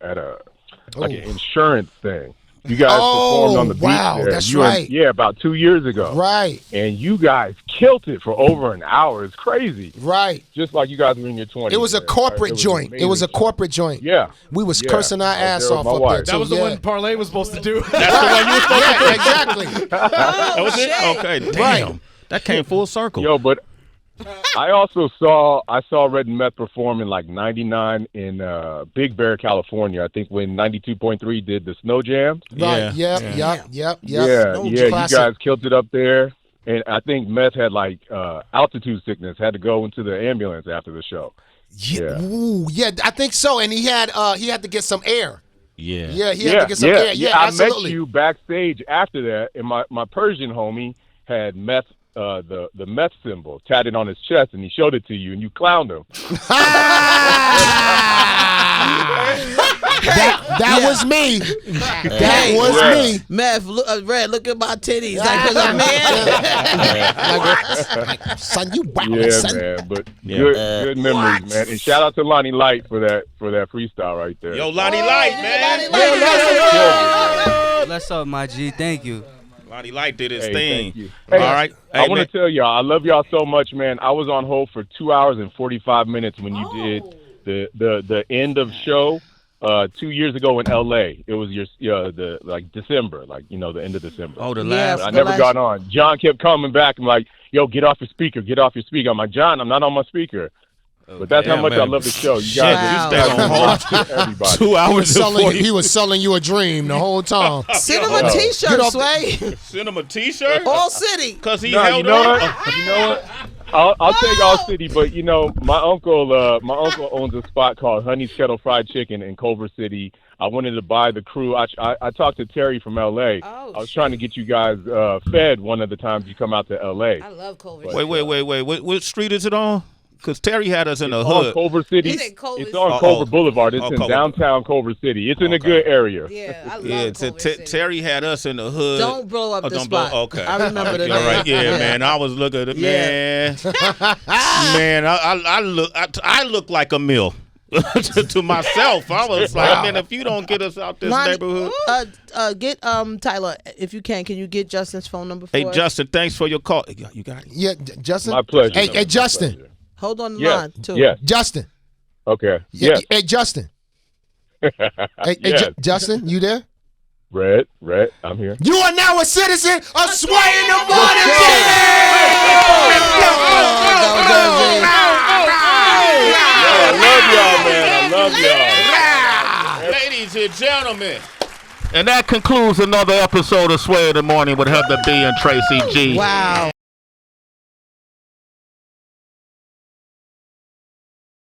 like an insurance thing. You guys performed on the beach there. That's right. About 2 years ago. Right. And you guys killed it for over an hour. It's crazy. Right. Just like you guys were in your 20s. It was a corporate joint. It was a corporate joint. Yeah. We was cursing our ass off up there, too. That was the one Parlé was supposed to do. That's the one you were supposed to do? Exactly. That was it? Okay, damn. Right. That came full circle. Yo, but I also saw Redman Met perform in like '99 in Big Bear, California. I think when 92.3 did the Snow Jam. Right. Yep. Yeah. You guys killed it up there, and I think Meth had like altitude sickness, had to go into the ambulance after the show. Yeah. Ooh, yeah, I think so. And he had to get some air. Yeah. Yeah, he had to get some air. Yeah, absolutely. I met you backstage after that, and my Persian homie had Meth. The meth symbol tatted on his chest, and he showed it to you, and you clowned him. That was me. That was me. Meth, Red, look at my titties. Like, cause I'm man. Son, you wow, son. Man. But good memories, man. And shout out to Lonnie Light for that freestyle right there. Yo, Lonnie Light, man. What's up, my G? Thank you. Lonnie Light did his thing. Thank you. All right. Hey, I want to tell y'all, I love y'all so much, man. I was on hold for 2 hours and 45 minutes when you did the end of show 2 years ago in L.A. It was December, the end of December. Oh, the last. I never got on. John kept coming back and like, yo, get off your speaker. I'm like, John, I'm not on my speaker. But that's how much I love the show. You guys, you stayed on hold. Everybody. 2 hours. He was selling you a dream the whole time. Send him a T-shirt, Sway. Send him a T-shirt. All City. Because he You held know on. what? I'll take All City, but my uncle owns a spot called Honey's Kettle Fried Chicken in Culver City. I wanted to buy the crew. I talked to Terry from L.A. I was trying to get you guys fed one of the times you come out to L.A. I love Culver. Wait. What street is it on? Because Terry had us in the on hood. Culver City. It's on Culver Boulevard. It's in downtown Culver City. It's in a good area. Yeah, I love Culver City. Terry had us in the hood. Don't blow up the spot. Okay. I remember the All right. Yeah, man. I was looking at it, man. Man, I look like a mill. to myself, I was like, man, if you don't get us out this neighborhood, get Tyler, if you can you get Justin's phone number for us? Hey, Justin, thanks for your call. You got it. Yeah, Justin. My pleasure. Hey, Justin. Hold on the line too. Yeah, Justin. Okay. Yeah. Hey, Justin. Justin, you there? Red, I'm here. You are now a citizen of Sway in the Morning. I love y'all, man. I love y'all. Ladies and gentlemen. And that concludes another episode of Sway in the Morning with Heather B and Tracy G. Wow.